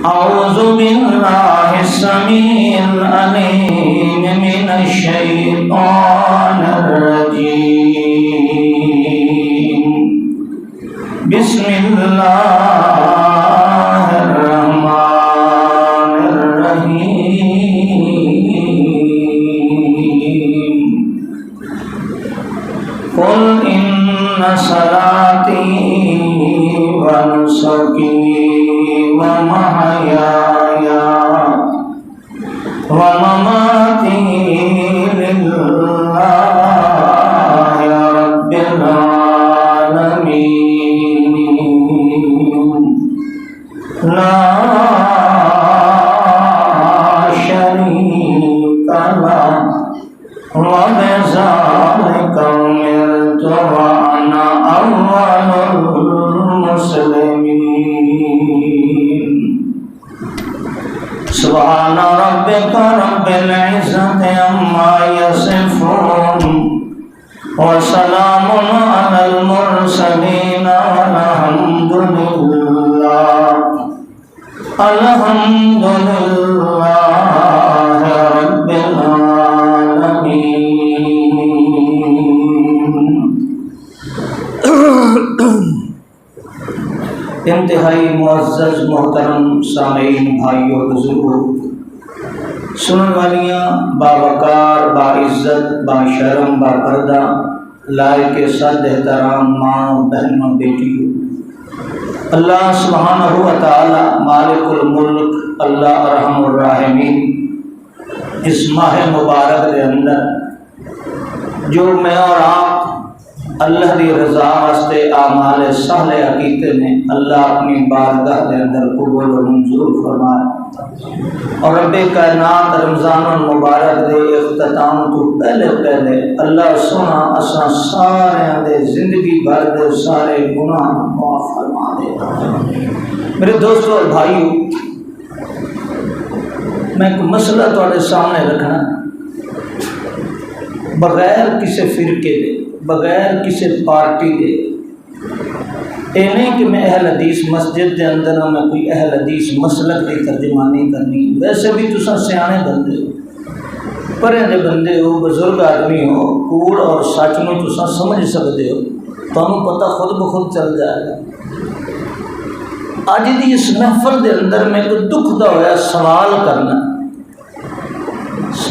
أعوذ بالله السميع العليم من الشيطان الرجيم. بسم الله الرحمن الرحيم. قل إن صلاتي ونسكي ومحياي ومماتي لله رب العالمين لا شريك له وبذلك أمرت وأنا أول المسلمين. سبحان ربك رب العزة عما يصفون وسلام على المرسلين والحمد لله رب العالمين. انتہائی معزز محترم سامعین بھائیو بزرگو، سنن والیاں، باوقار، باعزت، باشرم، باپردہ، لائق صد احترام ماں، بہنوں، بیٹیوں، اللہ سبحانہ و تعالی مالک الملک، اللہ ارحم الراحمین، اس ماہ مبارک کے اندر جو میں اور آپ اللہ دی رضا واسطے اعمال صالحہ کیتے ہیں، اللہ اپنی بارگاہ کے اندر قبول و منظور فرمائے، اور رب کائنات رمضان المبارک دے اختتام تو پہلے اللہ سونا اساں سارے دے زندگی بھر دے سارے گناہ معاف فرما دے. میرے دوستو اور بھائیو، میں ایک مسئلہ تواڈے سامنے رکھنا، بغیر کسی فرقے دے، بغیر کسی پارٹی دے. اے نہیں کہ میں اہل حدیث مسجد دے اندر ہوں، میں کوئی اہل حدیث مسلک کی ترجمانی کرنی. ویسے بھی تساں سیانے بندے ہو، پرے دے بندے ہو، بزرگ آدمی ہو، کوڑ اور سچ میں تساں سمجھ سکتے ہو، تانوں پتہ خود بخود چل جائے گا. اج دی اس محفل دے اندر میں کوئی دکھ دا ہویا سوال کرنا.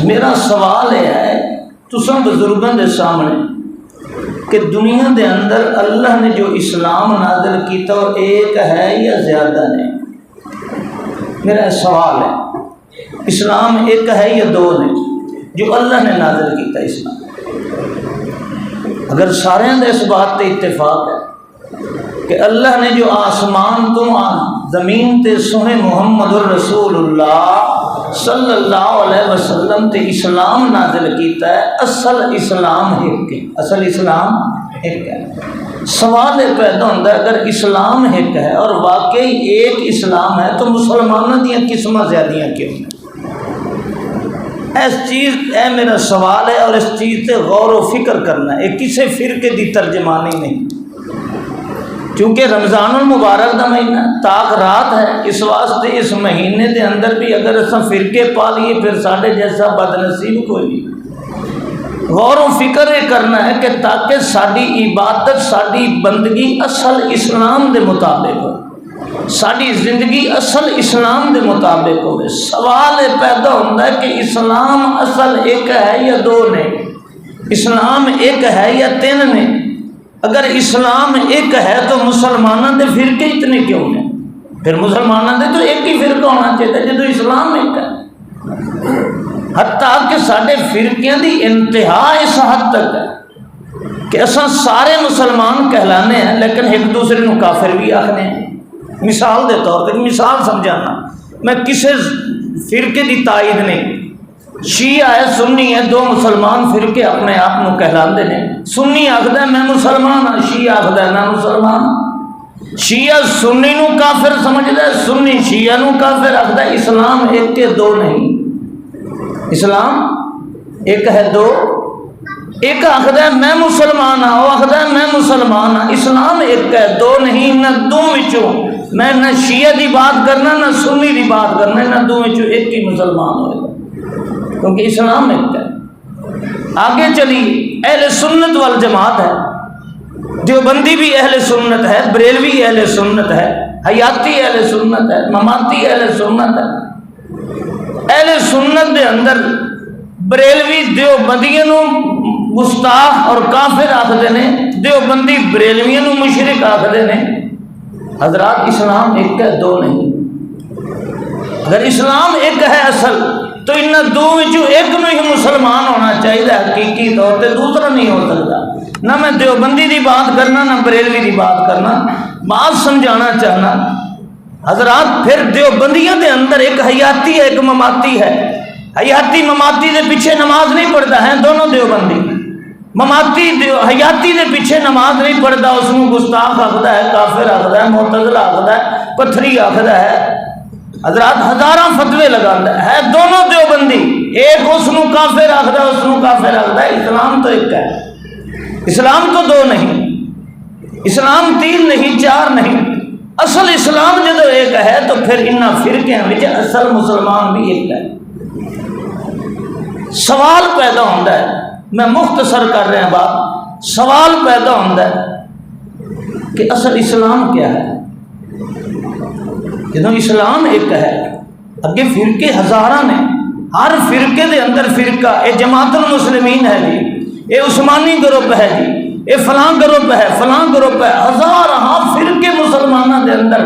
میرا سوال یہ ہے تساں بزرگاں دے سامنے کہ دنیا دے اندر اللہ نے جو اسلام نازل کیتا وہ ایک ہے یا زیادہ نے؟ میرا سوال ہے، اسلام ایک ہے یا دو نے جو اللہ نے نازل کیتا اسلام؟ اگر سارے دے اس بات تے اتفاق ہے کہ اللہ نے جو آسمان تو زمین تے سونے محمد الرسول اللہ صلی اللہ علیہ وسلم تے اسلام نازل کیتا ہے، اصل اسلام ایک ہے. اصل اسلام ایک ہے. سوال پیدا ہوتا ہے اگر اسلام ایک ہے اور واقعی ایک اسلام ہے تو مسلمانوں دیا قسمیں زیادیاں کیوں ہیں؟ اس چیز اے میرا سوال ہے، اور اس چیز سے غور و فکر کرنا ہے. کسی فرقے دی ترجمانی نہیں، کیونکہ رمضان المبارک دا مہینہ تاک رات ہے. اس واسطے اس مہینے دے اندر بھی اگر اس فرقے پا لیے پھر ساڑھے جیسا بدنصیب کوئی نہیں. غور و فکر یہ کرنا ہے کہ تاکہ ساری عبادت، ساری بندگی اصل اسلام دے مطابق ہو، ساری زندگی اصل اسلام دے مطابق ہو. سوال یہ پیدا ہوتا ہے کہ اسلام اصل ایک ہے یا دو نے؟ اسلام ایک ہے یا تین نے؟ اگر اسلام ایک ہے تو مسلمانوں دے فرقے اتنے کیوں ہیں؟ پھر مسلمانوں دے تو ایک ہی فرقہ ہونا چاہیے جدو اسلام ایک ہے. حتیٰ کہ سارے فرقیاں دی انتہا اس حد تک ہے کہ اصل سارے مسلمان کہلانے ہیں لیکن ایک دوسرے کو کافر بھی آخنے ہیں. مثال دے طور پر مثال سمجھانا، میں کسی فرقے دی تائید نہیں. شیعہ ہے، سنی ہے، دو مسلمان فرقے اپنے آپ کو کہلاندے ہیں. سنی آخدا ہے میں مسلمان ہوں، شیعہ آخدا ہے میں مسلمان. شیعہ سنی نو کافر سمجھدا ہے، سنی شیعہ نو کافر آخدا ہے. اسلام ایک کے دو نہیں، اسلام ایک ہے دو. ایک آخدا ہے میں مسلمان ہوں، وہ آخدا ہے میں مسلمان ہوں. اسلام ایک ہے دو نہیں، نہ دو وچوں میں نہ شیعہ دی بات کرنا نہ سنی دی بات کرنا، نہ دو میں ایک ہی مسلمان ہوئے گا، کیونکہ اسلام ایک ہے۔ آگے چلی، اہل سنت والجماعت ہے، دیوبندی بھی اہل سنت ہے، بریلوی اہل سنت ہے، حیاتی اہل سنت ہے، مماتی اہل سنت ہے۔ اہل سنت دے اندر بریلوی دیوبندیاں نو گستاخ اور کافر آخدے نے، دیوبندی بریلویاں نو مشرک آخدے نے۔ حضرات اسلام ایک ہے، دو نہیں۔ اگر اسلام ایک ہے اصل تو ان دو وچوں ایک نو ہی مسلمان ہونا چاہیے حقیقی طور پہ، دوسرا نہیں ہو سکتا۔ نہ میں دیوبندی دی بات کرنا نہ بریلوی دی بات کرنا، بات سمجھانا چاہنا۔ حضرات پھر دیوبندیوں دے اندر ایک حیاتی ہے، ایک مماتی ہے۔ حیاتی مماتی دے پیچھے نماز نہیں پڑھتا ہے، دونوں دیوبندی۔ مماتی حیاتی دے پیچھے نماز نہیں پڑھتا، اس کو گستاخ آخدا ہے، کافر آخدا ہے، معتزلہ آخدا ہے، پتھری آخدا ہے۔ حضرات ہزاراں فتوے لگاتا ہے، دونوں دیوبندی، ایک اس کو کافر آخدا ہے، اس کو کافر آخدا ہے۔ اسلام تو ایک ہے، اسلام تو دو نہیں، اسلام تین نہیں، چار نہیں۔ اصل اسلام جدو ایک ہے تو پھر ان فرقے وچ اصل مسلمان بھی ایک ہے۔ سوال پیدا ہوتا ہے، میں مختصر کر رہا بات، سوال پیدا ہوتا ہے کہ اصل اسلام کیا ہے؟ جدو اسلام ایک ہے، اگے فرقے ہزاراں نے، ہر فرقے دے اندر فرقہ، یہ جماعت المسلمین ہے جی، یہ عثمانی گروپ ہے جی، یہ فلاں گروپ ہے، فلاں گروپ ہے، ہزاراں فرقے مسلمانوں دے اندر،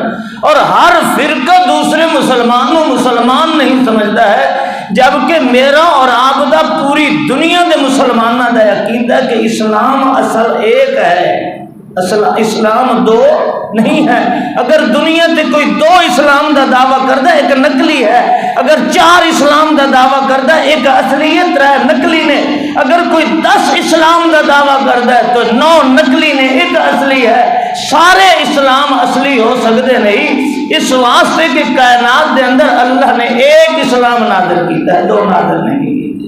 اور ہر فرقہ دوسرے مسلمان کو مسلمان نہیں سمجھتا ہے، جبکہ میرا اور آپ دا پوری دنیا دے مسلمانوں دا عقیدہ کہ اسلام اصل ایک ہے، اصل اسلام دو نہیں ہے۔ اگر دنیا تے کوئی دو اسلام دا دعویٰ کردا ہے، ایک نقلی ہے۔ اگر چار اسلام دا دعویٰ کردا ہے، ایک اصلیت ہے، نقلی نے۔ اگر کوئی 10 اسلام دا دعویٰ کردا ہے تو 9 نقلی نے، ایک اصلی ہے۔ سارے اسلام اصلی ہو سکتے نہیں، اس واسطے کہ کائنات دے اندر اللہ نے ایک اسلام نازل کیتا ہے، دو نازل نہیں کیتے۔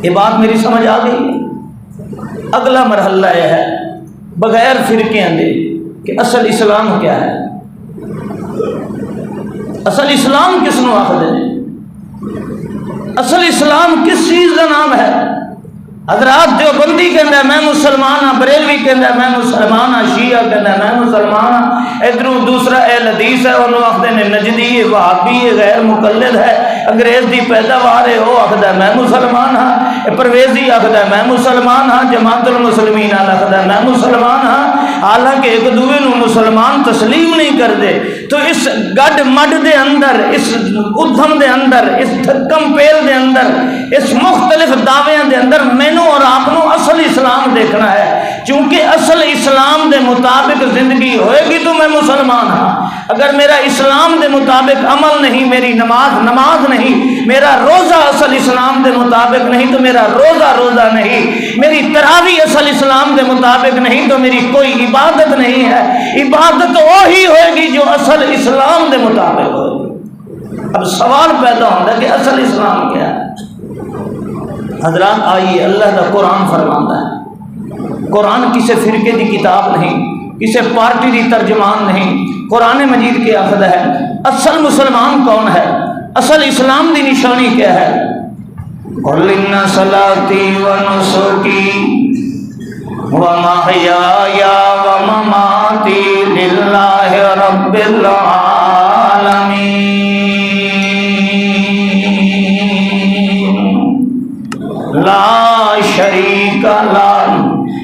یہ بات میری سمجھ آ گئی؟ اگلا مرحلہ یہ ہے بغیر فرقے دے کہ اصل اسلام کیا ہے، اصل اسلام کس نو آخدے ہیں، اصل اسلام کس چیز کا نام ہے؟ حضرات دیوبندی کہندا ہے میں مسلمان ہاں، بریلوی کہندا ہے میں مسلمان ہاں، شیعہ کہندا ہے میں مسلمان ہاں، ادھروں دوسرا اہل حدیث ہے انہوں آخدے نے نجدی، وہابی، غیر مقلد ہے، انگریز دی پیداوار ہے، وہ آخدا ہے میں مسلمان ہاں، پرویزی آخدا ہے میں مسلمان ہاں، جماعت المسلمین آخدا ہے میں مسلمان ہاں، حالانکہ ایک دوسرے نو مسلمان تسلیم نہیں کرتے۔ تو اس گڈ مڈ دے اندر، اس ادھم دے اندر، اس تھکم پیل دے اندر، اس مختلف دعویاں دے اندر مینوں اور آپ نو اصل اسلام دیکھنا ہے، چونکہ اصل اسلام دے مطابق زندگی ہوئے گی تو میں مسلمان ہاں۔ اگر میرا اسلام دے مطابق عمل نہیں، میری نماز نہیں، میرا روزہ اصل اسلام دے مطابق نہیں تو میرا روزہ نہیں، میری تراویح اصل اسلام دے مطابق نہیں تو میری کوئی عبادت نہیں ہے۔ عبادت وہی ہوئے گی جو اصل اسلام دے مطابق ہوئے گی۔ اب سوال پیدا ہوتا ہے کہ اصل اسلام کیا ہے؟ حضرات آئیے، اللہ کا قرآن فرماتا ہے، قرآن کسی فرقے دی کتاب نہیں، کسی پارٹی دی ترجمان نہیں، قرآن مجید کے آخر ہے اصل مسلمان کون ہے، اصل اسلام دی نشانی کیا ہے؟ قُلْ إِنَّ صَلَاتِي وَنُسُكِي وَمَحْيَايَ وَمَمَاتِي لِلَّهِ رَبِّ الْعَالَمِينَ لا شریک لہ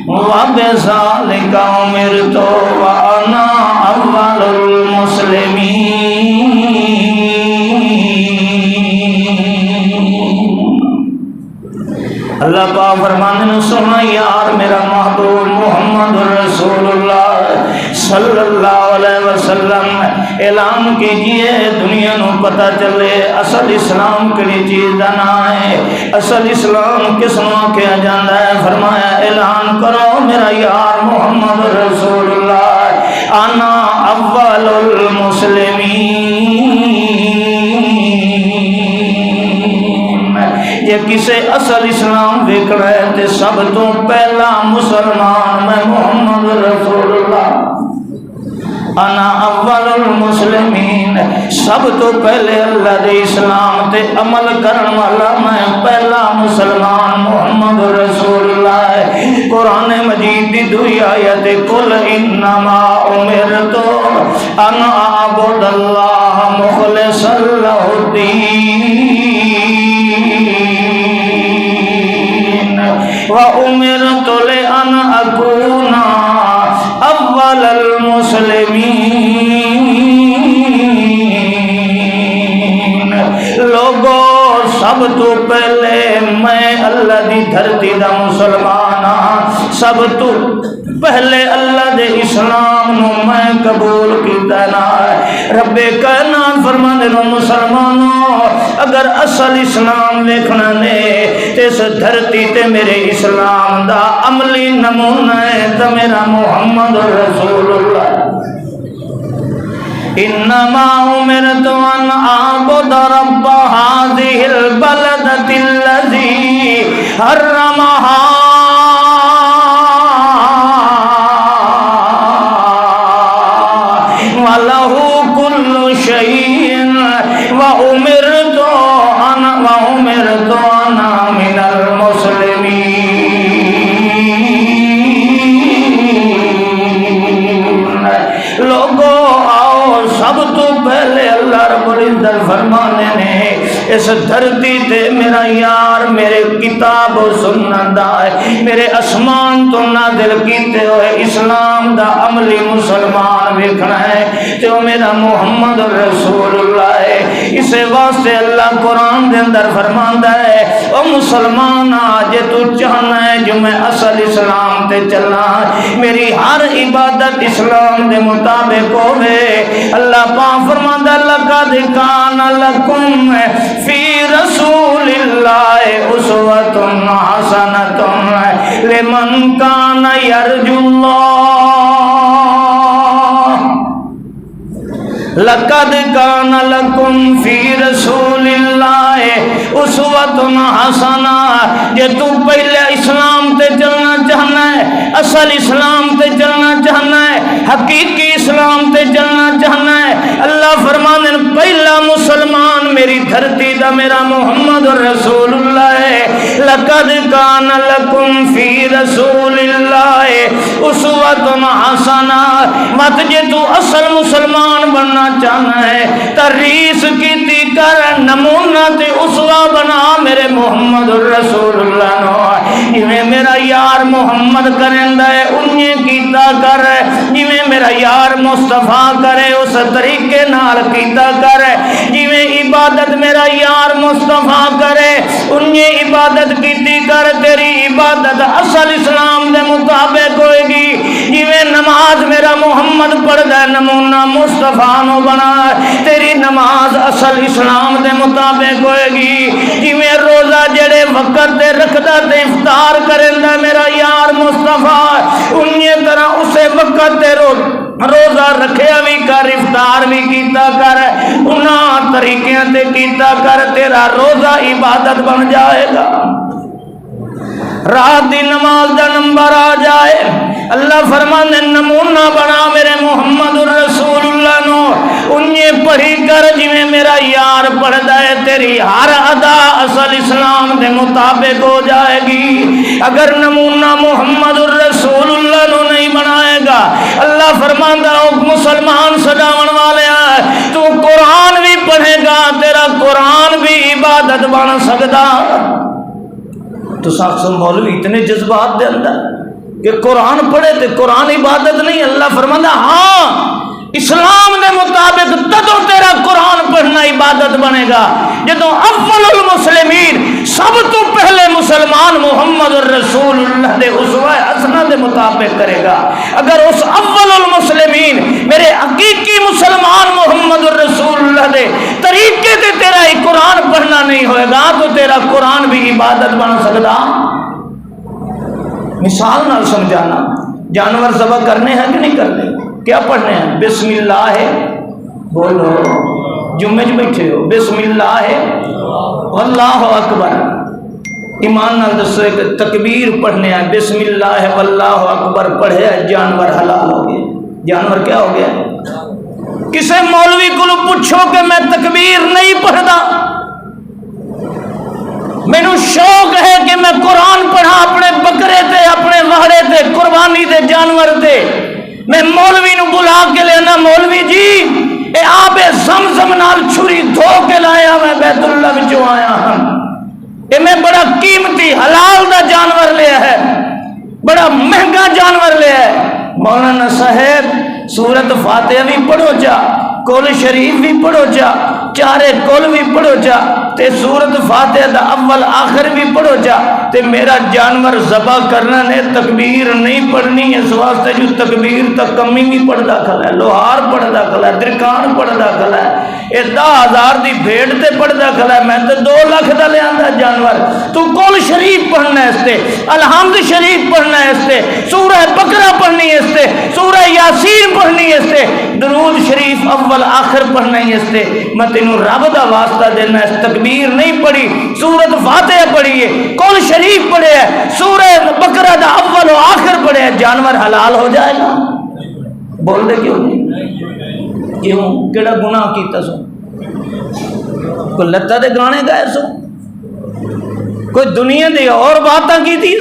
وبذالک امرت وانا اول المسلمین۔ اللہ پاک فرمانے نے سنا یار میرا محبوب محمد رسول اللہ صلی اللہ علیہ وسلم اعلان کیجئے دنیا نو پتہ چلے اصل اسلام کیڑی چیز دا نام ہے، اصل اسلام کس نو کیا جاندا ہے۔ فرمایا اعلان کرو میرا یار محمد رسول اللہ انا اول المسلمین، یہ کسے اصل اسلام دیکھنا ہے تے سب تو پہلا مسلمان میں محمد رسول اللہ۔ انا اول المسلمین، سب تو پہلے اللہ دے اسلام تے عمل کرن والا میں پہلا مسلمان محمد رسول اللہ ہے۔ قرآن مجید دی دوئی آیت قل انما امرت ان اعبد اللہ مخلصا لہ الدین وَأُمِرْتُ لِأَنْ أَكُونَ أَوَّلَ الْمُسْلِمِينَ۔ لوگو سب تو پہلے میں اللہ دی دھرتی دا مسلمان ہاں، سب تو پہلے اللہ دے اسلام نو میں قبول کیتا نا۔ رب کائنات فرماندے نو مسلمانوں اگر اصل اسلام ویکھنا نے تے اس دھرتی تے میرے اسلام دا عملی نمونہ ہے تے میرا محمد رسول اللہ۔ انما امرت ان اعبد رب هذه البلدة الذي حرمها وله كل شيء وأمرت أنا من المسلمين۔ لوگو آؤ سب تو پہلے اللہ رب العزت فرمانے نے اس دھرتی تے میرا یار میرے کتاب و سنت دا ہے، میرے اسمان تو نازل کیتے ہوئے اسلام دا عملی مسلمان ویکھنا ہے تے وہ میرا محمد رسول اللہ ہے۔ اس واسطے اللہ قرآن دے اندر فرماندا ہے او مسلمان آج تو چاہنا ہے جو میں اصل اسلام تے چلنا، میری ہر عبادت اسلام دے مطابق ہوے۔ اللہ پاک فرماندا لقد کان لکم فی رسول اللہ اسوۃ حسنۃ لمن کان یرجو اللہ۔ لقد کان لکم فی رسول اللہ اسوۃ حسنہ، جے تو پہلے اسلام تے چلنا چاہنا ہے، اصل اسلام تے چلنا چاہنا ہے، حقیقی اسلام تے چلنا چاہنا ہے، اللہ فرمانے پہلا مسلمان میری دھرتی دا میرا محمد رسول اللہ ہے۔ لقد کان لکم فی رسول اللہ اسوۃ حسنہ، مت جے تو اصل مسلمان بننا چاہنا ہے تریس کیتی کر نمونہ تے اسوہ بنا میرے محمد رسول اللہ نو، جویں میرا یار محمد کرندا ہے انہیں کیتا کر، جویں میرا یار مصطفیٰ کرے اس طریقے نال کیتا کر، جویں عبادت میرا یار مصطفیٰ کرے انہیں عبادت کیتی کر، تیری عبادت اصل اسلام دے مطابق ہوئے گی۔ جویں نماز میرا محمد پڑھدا ہے نمونہ مصطفیٰ نو بنا، تیری نماز اصل اسلام دے مطابق ہوئے گی۔ جویں روزہ جڑے وقت تے رکھدا تے افطار کرندا میرا یار مصطفیٰ، انہیں طرح اسے وقت تے روزہ رکھیا بھی کر، افطار بھی کیتا کر، انہاں طریقیاں تے کیتا کر، تیرا روزہ عبادت بن جائے گا۔ رات دی نماز دا نمبر آ جائے، اللہ فرمانے نمونہ بنا میرے محمد رسول اللہ نو، انہیں پڑھی کر جویں میرا یار پڑھدا ہے، تیری ہر ادا اصل اسلام دے مطابق ہو جائے گی۔ اگر نمونہ محمد رسول اللہ نو نہیں بنائے گا، اللہ فرماندا او مسلمان سجاون والے تو قرآن بھی پڑھے گا، تیرا قرآن بھی عبادت بن سکدا۔ تو ساکھ مولوی اتنے جذبات دے اندر کہ قرآن پڑھے تے قرآن عبادت نہیں، اللہ فرماندا ہاں اسلام دے مطابق تدو تیرا قرآن پڑھنا عبادت بنے گا جدو اول المسلمین سب تو پہلے مسلمان محمد الرسول اللہ دے اسوہ حسنہ دے مطابق کرے گا۔ اگر اس اول المسلمین میرے حقیقی مسلمان محمد الرسول اللہ دے طریقے تے تیرا ہی قرآن پڑھنا نہیں ہوئے گا تو تیرا قرآن بھی عبادت بن سکتا۔ مثال نال سمجھانا، جانور ذبح کرنے ہیں کہ نہیں کرنے؟ کیا پڑھنے ہیں؟ بسم اللہ ہے، بولو جمعے جو بیٹھے ہو، بسم اللہ ہے واللہ اکبر، ایمان نال دسو ایک تکبیر پڑھنے ہیں، بسم اللہ واللہ اکبر پڑھے جانور حلال ہو گئے۔ جانور کیا ہو گیا؟ کسے مولوی کو پوچھو کہ میں تکبیر نہیں پڑھتا، مینوں شوق ہے کہ میں قرآن پڑھا اپنے بکرے تے، اپنے وہڑے تے، قربانی دے جانور تے، میں مولوی نو بلا کے لینا، مولوی جی اے آب زمزم نال چھری دھو کے لایا، میں بیت اللہ وچوں آیا ہاں، اے میں بڑا قیمتی حلال دا جانور لیا ہے، بڑا مہنگا جانور لیا ہے۔ مولانا صاحب سورت فاتحہ بھی پڑھو جا، کل شریف بھی پڑھو جا، چارے کل بھی پڑھو جا، تے سورت فاتحہ دا اول آخر بھی پڑھو جا، تے میرا جانور ذبح کرنا نے تکبیر نہیں پڑھنی، اس واسطے جو تکبیر تک کمی بھی پڑھدا کھلا ہے، لوہار پڑھدا کھلا ہے، درکان پڑھدا کھلا ہے، اے 10,000 دی بھیڑ تے پڑھدا کھلا ہے، میں تے 2 لاکھ دا لے آندا جانور، تو کل شریف پڑھنا ہے اس تے، الحمد شریف پڑھنا ہے اس تے، سورہ بقرہ پڑھنی ہے اس تے، سورہ یاسین پڑھنی ہے اس تے، درود شریف اول آخر پڑھنا ہے اس تے، میں تینوں رب دا واسطہ دینا ہے، تکبیر نہیں پڑھی، سورت فاتحہ پڑھی ہے، کل شریف پڑھے ہے، سورہ بقرہ دا اول و آخر پڑھے ہے، جانور حلال ہو جائے گا؟ بول دے کیوں نہیں؟ کیوں؟ کیڑا گناہ کیتا سو؟ کوئی لتا دے گانے گائے سو؟ کوئی دنیا دے اور باتاں کی تھی؟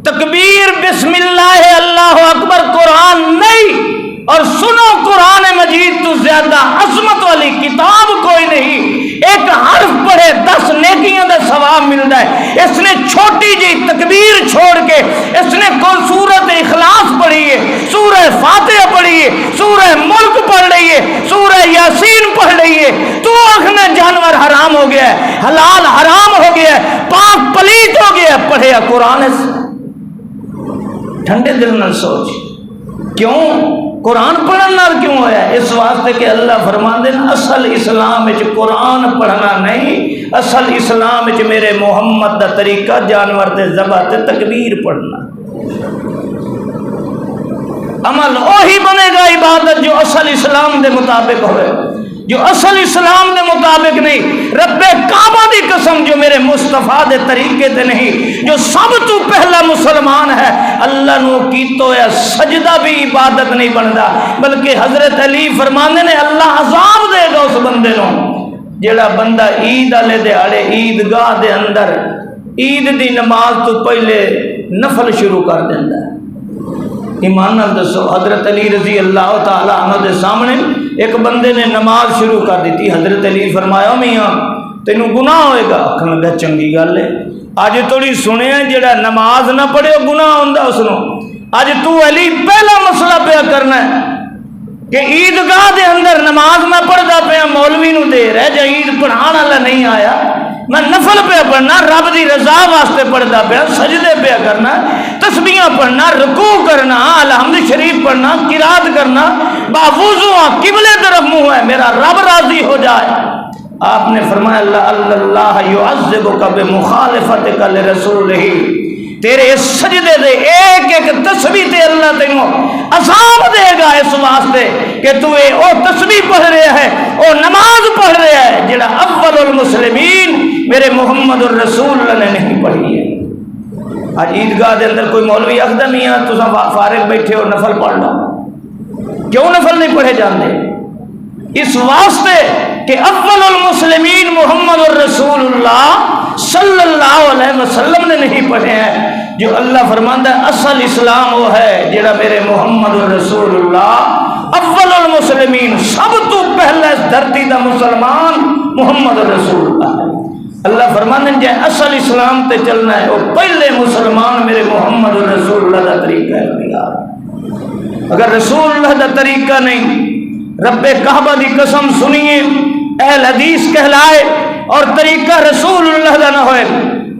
تکبیر بسم اللہ اللہ اکبر قرآن نہیں، اور سنو قرآن مجید تو زیادہ عظمت والی کتاب کوئی نہیں، ایک حرف پڑھے 10 نیکیوں دا ثواب ملتا ہے۔ اس نے چھوٹی جی تکبیر چھوڑ کے اس نے کل سورت اخلاص پڑھی ہے، سورہ فاتحہ پڑھی ہے، سورہ ملک پڑھ رہی ہے، سورہ یاسین پڑھ رہی ہے، تو آخنا جانور حرام ہو گیا ہے، حلال حرام ہو گیا ہے، پاک پلیت ہو گیا ہے، پڑھے قرآن سے ٹھنڈے دل نال سوچ، کیوں قرآن پڑھن نال کیوں ہویا ہے؟ اس واسطے کہ اللہ فرماندے ہیں اصل اسلام وچ قرآن پڑھنا نہیں، اصل اسلام وچ میرے محمد دا طریقہ جانور دے ذبح تے تکبیر پڑھنا، عمل وہی بنے گا عبادت جو اصل اسلام دے مطابق ہوئے، جو اصل اسلام دے مطابق نہیں۔ رب کعبہ دی قسم جو میرے مصطفیٰ دے طریقے تے نہیں، جو سب تو پہلا مسلمان ہے، اللہ نو کیتو ہے سجدہ بھی عبادت نہیں بندا، بلکہ حضرت علی فرماندے نے اللہ عذاب دے گا اس بندے نو جیڑا بندہ عید والے دیہاڑے عیدگاہ دے اندر عید دی نماز تو پہلے نفل شروع کر دیندا ہے۔ ایمان نال دسو، حضرت علی رضی اللہ تعالی عنہ دے سامنے ایک بندے نے نماز شروع کر دیتی، حضرت علی فرمایا میاں تینوں گناہ ہوئے گا؟ آکھن لگا چنگی گل ہے، اج تھوڑی سنیا جڑا نماز نہ پڑھے گناہ ہوندا اس نو، اج تو علی پہلا مسئلہ پیا کرنا ہے کہ عیدگاہ دے اندر نماز میں پڑھدا پیا، مولوی نو دے رہے جے عید پڑھان والا نہیں آیا، میں نفل پہ پڑھنا، رب دی رضا واسطے پڑھدا پیا، سجدے پہ کرنا، تسبیحاں پڑھنا، رکوع کرنا، الحمد شریف پڑھنا، قرات کرنا، باوضو قبلے طرف منہ ہے، میرا رب راضی ہو جائے۔ آپ نے فرمایا اللہ یعذبک بمخالفتک لرسولہ، تیرے اس سجدے دے ایک ایک تسبیح تے اللہ تینوں عذاب دے گا، اس واسطے کہ تو او تسبیح پڑھ رہا ہے، او نماز پڑھ رہا ہے جڑا اول المسلمین میرے محمد الرسول اللہ نے نہیں پڑھی ہے۔ آج عیدگاہ دے اندر کوئی مولوی آخدا میاں تساں فارغ بیٹھے ہو نفل پڑھ لو، کیوں نفل نہیں پڑھے جاندے؟ اس واسطے کہ اول المسلمین محمد الرسول اللہ صلی اللہ علیہ وسلم نے نہیں پڑھے ہیں۔ جو اللہ فرماندا ہے اصل اسلام وہ ہے جڑا میرے محمد الرسول اللہ اول المسلمین، سب تو پہلے دھرتی دا مسلمان محمد الرسول اللہ ہے۔ اللہ فرماندے جے اصل اسلام تے چلنا ہے وہ پہلے مسلمان میرے محمد الرسول اللہ دا طریقہ اختیار، اگر رسول اللہ دا طریقہ نہیں، رب کعبہ دی قسم سنیے، اہل حدیث کہلائے اور طریقہ رسول اللہ دا نہ ہوئے،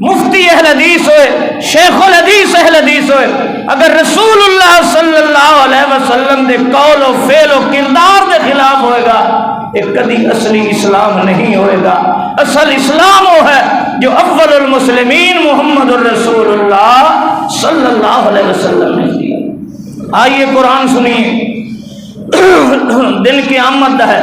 مفتی اہل حدیث ہوئے، شیخ الحدیث اہل حدیث ہوئے، اگر رسول اللہ صلی اللہ علیہ وسلم دے قول و فعل و کردار دے خلاف ہوئے گا، ایک کدی اصلی اسلام نہیں ہوئے گا۔ اصل اسلام وہ ہے جو اول المسلمین محمد الرسول اللہ صلی اللہ علیہ وسلم نے دیا۔ آئیے قرآن سنیے، دن کی آمد ہے،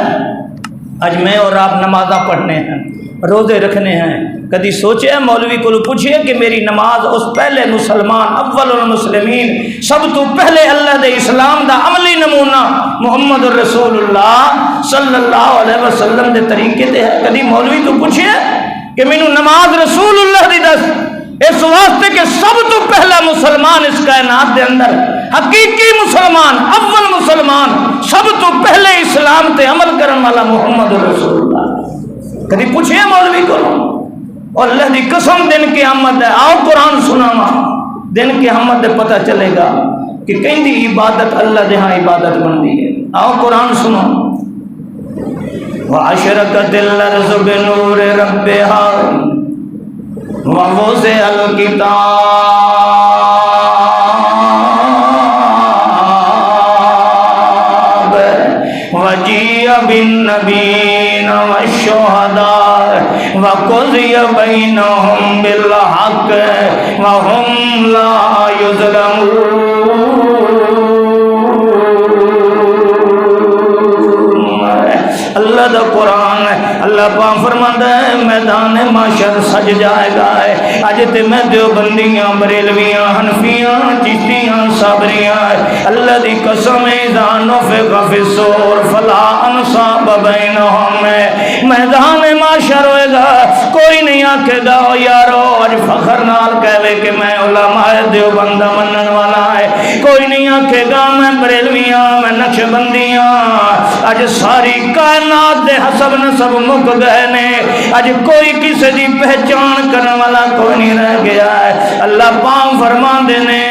آج میں اور آپ نمازاں پڑھنے ہیں، روزے رکھنے ہیں. کدی سوچے مولوی کو پوچھئے کہ میری نماز اس پہلے مسلمان اول المسلمین سب تو پہلے اللہ دے اسلام دا عملی نمونہ محمد الرسول اللہ صلی اللہ علیہ وسلم دے طریقے تے ہے. کدی مولوی تو پوچھئے کہ مینوں نماز رسول اللہ دی دس، اس واسطے کہ سب تو پہلا مسلمان اس کائنات دے اندر حقیقی مسلمان اول مسلمان سب تو پہلے اسلام تے عمل کرن والا محمد رسول اللہ. کبھی پوچھے مولوی کو؟ اور اللہ دی قسم دن قیامت ہے، آؤ قرآن سناوا، دن قیامت دے پتہ چلے گا کہ کہیں دی عبادت اللہ دے ہاں عبادت بندی ہے. آؤ قرآن سنو. وَعَشْرَقَتِ الْأَرْضُ بِنُورِ رَبِّهَا وَوُضِعَ الْكِتَابُ وَجِيءَ بِالنَّبِيِّينَ وَالشُّهَدَاءِ وَقُضِيَ بَيْنَهُم بِالْحَقِّ وَهُمْ لَا يُظْلَمُونَ. اللہ دا قرآن ہے. اللہ پاک فرماتا ہے میدان معاشر سج جائے گا. اج تے میں دیوبندیاں بریلویاں حنفیاں چشتیاں صابریاں اللہ دی قسم اذا نفخ فی الصور فلا انصاب بینہم. میدان معاشر ہوئے گا، کوئی نہیں آکھے گا او یارو اج فخر نال کہے کہ میں علماء دیوبند منن والا ہے. کوئی نہیں آکھے گا میں بریلویاں میں نقشبندیاں. اج ساری کائنات دے حسب نسب مک گئے نے. اج کوئی کسی دی پہچان کرنے والا کوئی نہیں رہ گیا ہے. اللہ پاک فرماندے نے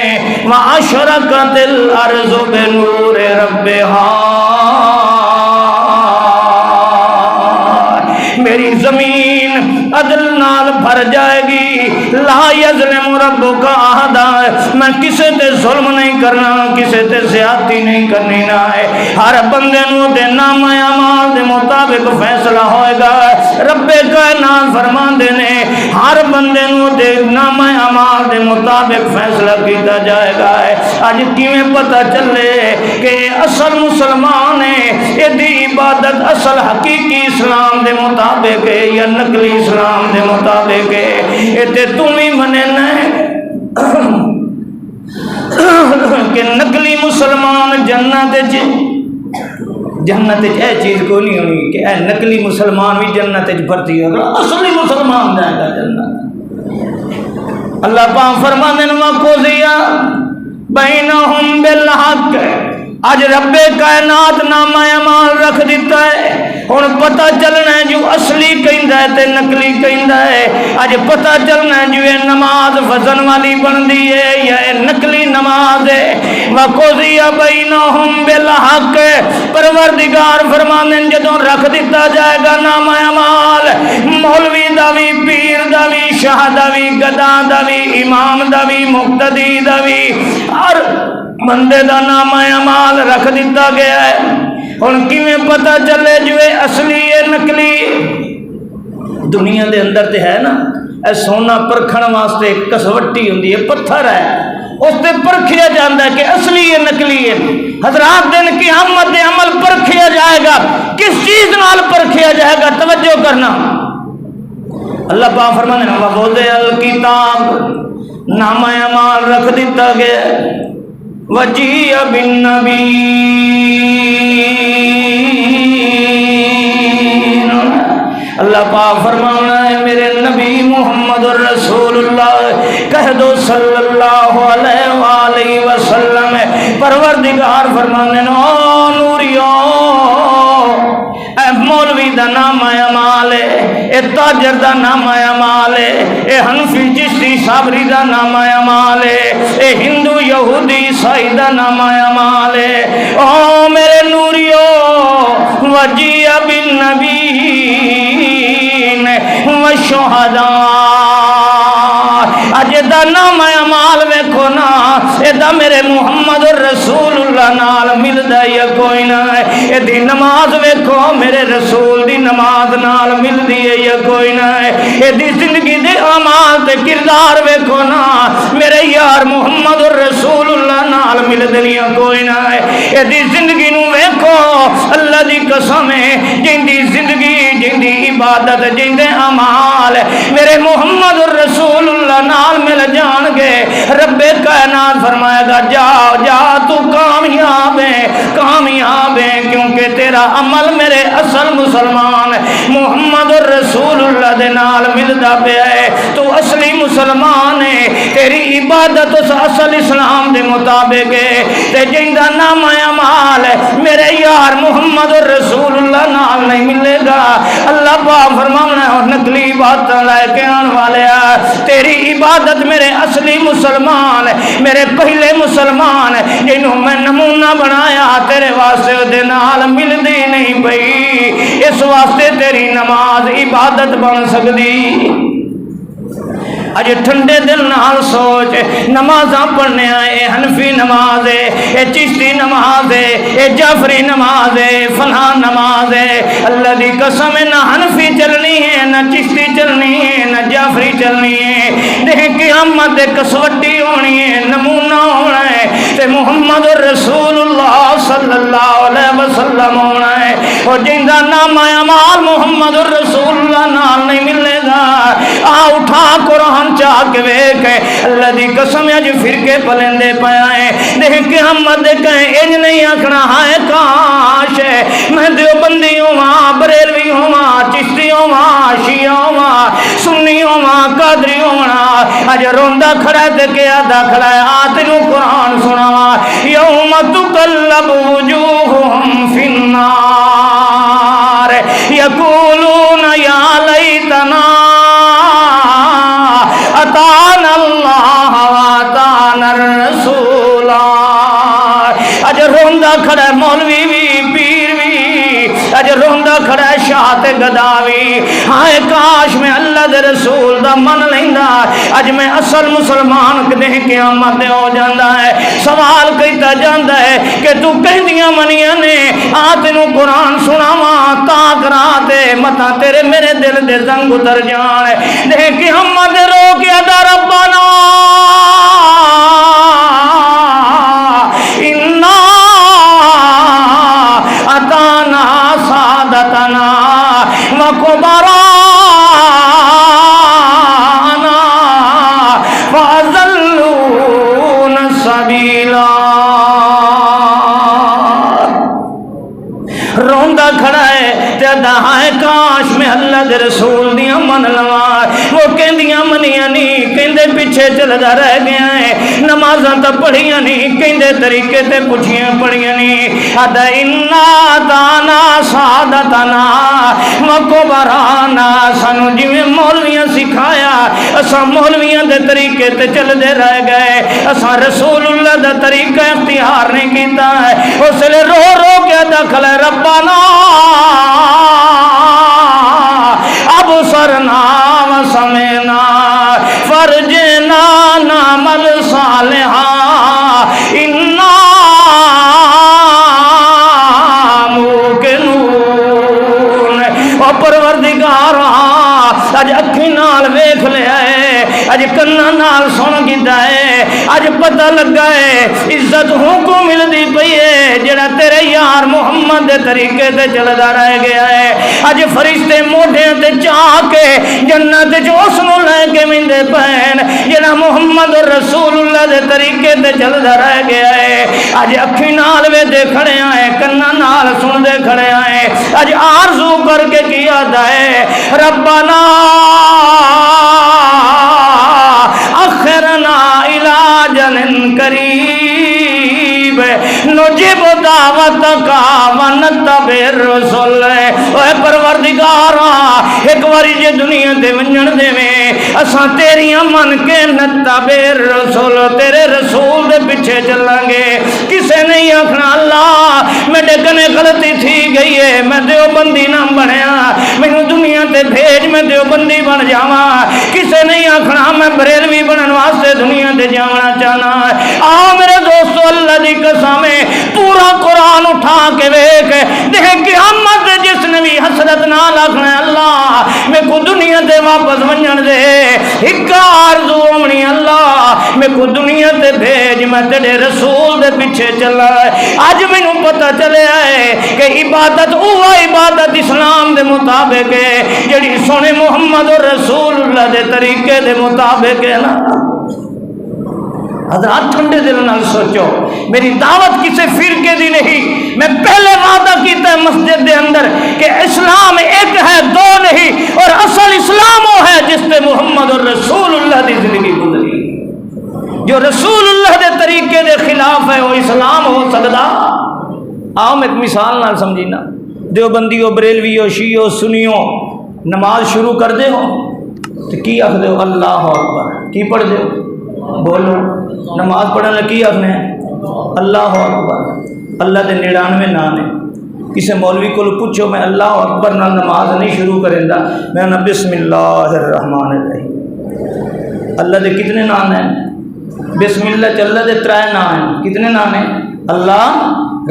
وَعَشْرَقَتِ الْأَرْضُ بِنُورِ رَبِّهَا. میری زمین عدل نال بھر جائے گی. لا یظلم ربک احدا. میں کسے تے ظلم نہیں کرنا، کسے تے زیادتی نہیں کرنی نہ ہے. ہر بندے نو دے نام اعمال دے مطابق فیصلہ ہوئے گا. رب کائنات فرماندے نے ہر بندے نو دے نام اعمال دے مطابق فیصلہ کیتا جائے گا. اج کیویں پتہ چلے کہ اصل مسلمان ہے، ایدی عبادت اصل حقیقی اسلام دے مطابق ہے یا نقلی اسلام دے مطابق ہے؟ تے تم ہی مننا کہ نقلی مسلمان جنت اے چیز کو نہیں ہونی کہ اے نقلی مسلمان بھی جنت بھرتی ہوگا. اصلی مسلمان جائے گا جنت. اللہ پاک فرماندے نے وَقُضِيَ بَيْنَهُم بِالْحَقِّ. اج رب کائنات نامہ اعمال رکھ دیتا ہے. ہن پتہ چلنا ہے جو اصلی کہندا ہے تے نقلی کہندا ہے. اج پتہ چلنا ہے جو یہ نماز وزن والی بندی ہے یا یہ نقلی نماز ہے. وَقُضِيَ بَيْنَهُم بِالْحَقِّ. پروردگار فرماندے جدوں رکھ دیتا جائے گا نامہ اعمال، مولوی دا وی، پیر دا وی، شاہ دا وی، گدا دا وی، امام دا وی، مقتدی دا وی، ہر بندے دا نام اعمال رکھ دیتا گیا ہے. ہن کیویں پتہ چلے جو اصلی ہے نقلی؟ دنیا دے اندر تے ہے نا اے سونا پرکھن واسطے کسوٹی ہوندی ہے، پتھر ہے، اس تے پرکھیا جاندا ہے کہ اصلی ہے نقلی ہے. حضرات دن قیامت دے عمل پرکھیا جائے گا. کس چیز نال پرکھیا جائے گا؟ توجہ کرنا. اللہ پاک فرمانے ہیں وَوُضِعَ الْكِتَابُ. نامہ اعمال رکھ دیتا گیا. وَجِيَ بِالنَّبِيِّينَ. اللہ پاک فرمانا ہے میرے نبی محمد الرسول اللہ کہہ دو صلی اللہ علیہ وآلہ وسلم. پروردگار فرمانے او نوریو، اے مولوی دا نام اعمال ہے، اے تاجر دا نام اعمال ہے، اے حنفی چشتی صابری دا نام اعمال ہے، اے ہندو یہودی عیسائی دا نام اعمال ہے. او میرے نوریو وجیء بالنبیین والشہداء. اج دا نام اعمال ویکھو نا، اے دا میرے محمد الرسول اللہ نال ملدا یا کوئی نہ ہے. اے دی نماز ویکھو میرے رسول دی نماز نال ملدی ہے یا کوئی نہ ہے. اے دی زندگی دے اعمال تے کردار ویکھو نا میرے یار محمد الرسول اللہ نال ملدی یا کوئی نہ ہے. اے دی زندگی نو ویکھو اللہ دی قسم ہے، جن دی زندگی جن دی عبادت جیندے اعمال میرے محمد الرسول اللہ نال مل جان گے رب کائنات فرمائے گا جا جا تو کامیاب ہے کیونکہ تیرا عمل میرے اصل مسلمان محمد الرسول اللہ دے نال ملدا پیا ہے تو اصلی مسلمان ہے تیری عبادت اس اصل اسلام دے مطابق ہے تے جیندا نام اعمال میرے یار محمد الرسول اللہ نال نہیں ملے گا اللہ پاک فرماونا ہے نقلی بات لے کے آن والے تیری عبادت میرے اصلی مسلمان میرے پہلے مسلمان جنہوں میں نمونہ بنایا تیرے واسطے دے نال ملدی نہیں پئی اس واسطے تیری نماز عبادت بن سکتی اج ٹھنڈے دل نال سوچ نمازاں پڑھنے آئے حنفی نماز ہے اے چشتی نماز ہے اے جعفری نماز ہے فلاں نماز ہے اللہ دی قسم نہ حنفی چلنی ہے نہ چشتی چلنی ہے نہ جعفری چلنی ہے دیکھ قیامت کسوٹی ہونی ہے نمونہ ہونا ہے تے محمد الرسول اللہ صلی اللہ علیہ وسلم ہونا ہے اور جندہ نام اعمال محمد الرسول اللہ نال نہیں ملے گا آ اٹھا قرآن چاہ کے ویکھ اللہ دی قسم اج فرقے پلندے پیا ہے دیکھ کے ہم مد کہیں انج نہیں آکھنا ہائے کاش میں دیوبندی ہواں بریلوی ہواں چشتی ہواں شیعہ ہواں سنی ہواں قادری ہواں اج روندا کھڑا تے کہ آدا کھڑا ہے آ تینوں قرآن سناواں یوم تقلب وجوہہم فی النار یقولون یا لیتنا اتانا اللہ واتانا الرسول اج روندا کھڑا ہے مولوی بھی پیر بھی اج روندا کھڑا ہے شاہ تے گدا بھی ہائے کاش میں اللہ دے رسول دا من لیندا اج میں اصل مسلمان کدے قیامت ہو جاندا ہے سوال کیتا جاندا ہے کہ تو کہندیاں منیاں نے آ تینوں قرآن سناواں تا کرا تے متا تیرے میرے دل دے زنگ اتر جان دیکھ قیامت رو کے ادا ربنا انا اتانا سادتنا وکبرانا فاضلون السبیلا روندا کھڑا ہے تے دہائے کاش میں اللہ دے رسول دیاں من لواں وہ کہندیاں منیاں نہیں کہندے پیچھے چلدا رہ گیا ہے نمازاں تا پڑھیاں نہیں کہندے طریقے تے پوچھیاں پڑھیاں نہیں ادا انا دانا سعادتنا وکبرانا سانو جویں مولویاں سکھایا اساں مولویاں دے طریقے تے چلدے رہ گئے اساں رسول اللہ دا طریقہ اختیار نہیں کیتا ہے اس لئے رو رو کے داخل ہے ربنا ابصرنا وسمعنا فرجنا نعمل صالحا انا موقنون او پروردگارا اج اکھی نال ویکھ لیا ہے اج کنا نال سن گیتا ہے اج پتہ لگا ہے عزت ہوں کو ملدی پئی ہے جڑا تیرے یار محمد دے طریقے تے چلدا رہ گیا ہے اج فرشتے موڈھے تے چاہ کے جنت وچ اس نوں لے کے ویندے پین جڑا محمد رسول اللہ دے طریقے تے چلدا رہ گیا ہے اج اکھی نال ویندے کھڑے آئے کنا نال سندے کھڑے آئے اج آرزو کر کے کیا ہے ربنا اخرنا الى اجل قریب نجیب دعوتک ونتبع الرسل اے پروردگارا ایک باری جے دنیا دے ونجن دیویں اساں تیریاں من کے نتبع الرسل تیرے رسول دے پیچھے چلیں گے کسے نہیں آکھنا اللہ میرے کنے غلطی تھی گئی ہے میں دیوبندی نہ بنیا مینوں دنیا تے بھیج میں دیوبندی بن جاواں کسے نہیں آکھنا میں بریلوی بنن واسطے دنیا تے جانا چاہنا آ میرے دوستو اللہ دی قسم پورا قرآن اٹھا کے ویکھ دیکھ قیامت جس نے بھی حسرت نہ آکھنا اللہ میں کو دنیا تے واپس ونجن دے ایک آرزو ہونی اللہ میں کو دنیا تے بھیج میں تیرے رسول دے پیچھے چلا اج مینوں پتہ چلیا ہے کہ عبادت اوہ عبادت اسلام دے مطابق ہے، جڑی سونے محمد رسول اللہ دے طریقے دے مطابق ہے نا۔ حضرات ٹھنڈے دل نال سوچو، میری دعوت کسی فرقے دی نہیں، میں پہلے وعدہ کیتا ہے مسجد دے اندر کہ اسلام ایک ہے دو نہیں، اور اصل اسلام وہ ہے جس تے محمد رسول اللہ دی زندگی گزری۔ جو رسول اللہ دے طریقے دے خلاف ہے وہ اسلام ہو سکتا؟ آؤ میں ایک مثال نال سمجھینا، دیوبندیو بریلویو شیعو سنیو نماز شروع کر دے ہو تو کی آخ دے ہو؟ اللہ اکبر۔ کی پڑھ دے ہو؟ بولو۔ نماز پڑھنے کی آخنے اللہ اکبر۔ اللہ دے 99 نام ہے۔ کسی مولوی کو پوچھو میں اللہ اکبر نہ نماز نہیں شروع کریں دا، میں نہ بسم اللہ الرحمن الرحیم۔ اللہ دے کتنے نام ہیں؟ بسم اللہ چل دے 3 نام ہیں۔ کتنے نام ہیں؟ اللہ،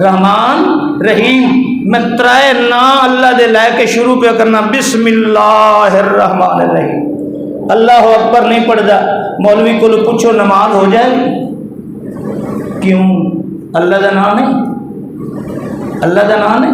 رحمان، رحیم۔ میں 3 نام اللہ دے لے کے شروع پہ کرنا، بسم اللہ الرحمن الرحیم۔ اللہ اکبر نہیں پڑھتا، مولوی کو پوچھو نماز ہو جائے گی؟ کیوں؟ اللہ کا نام ہے، اللہ کا نام ہے۔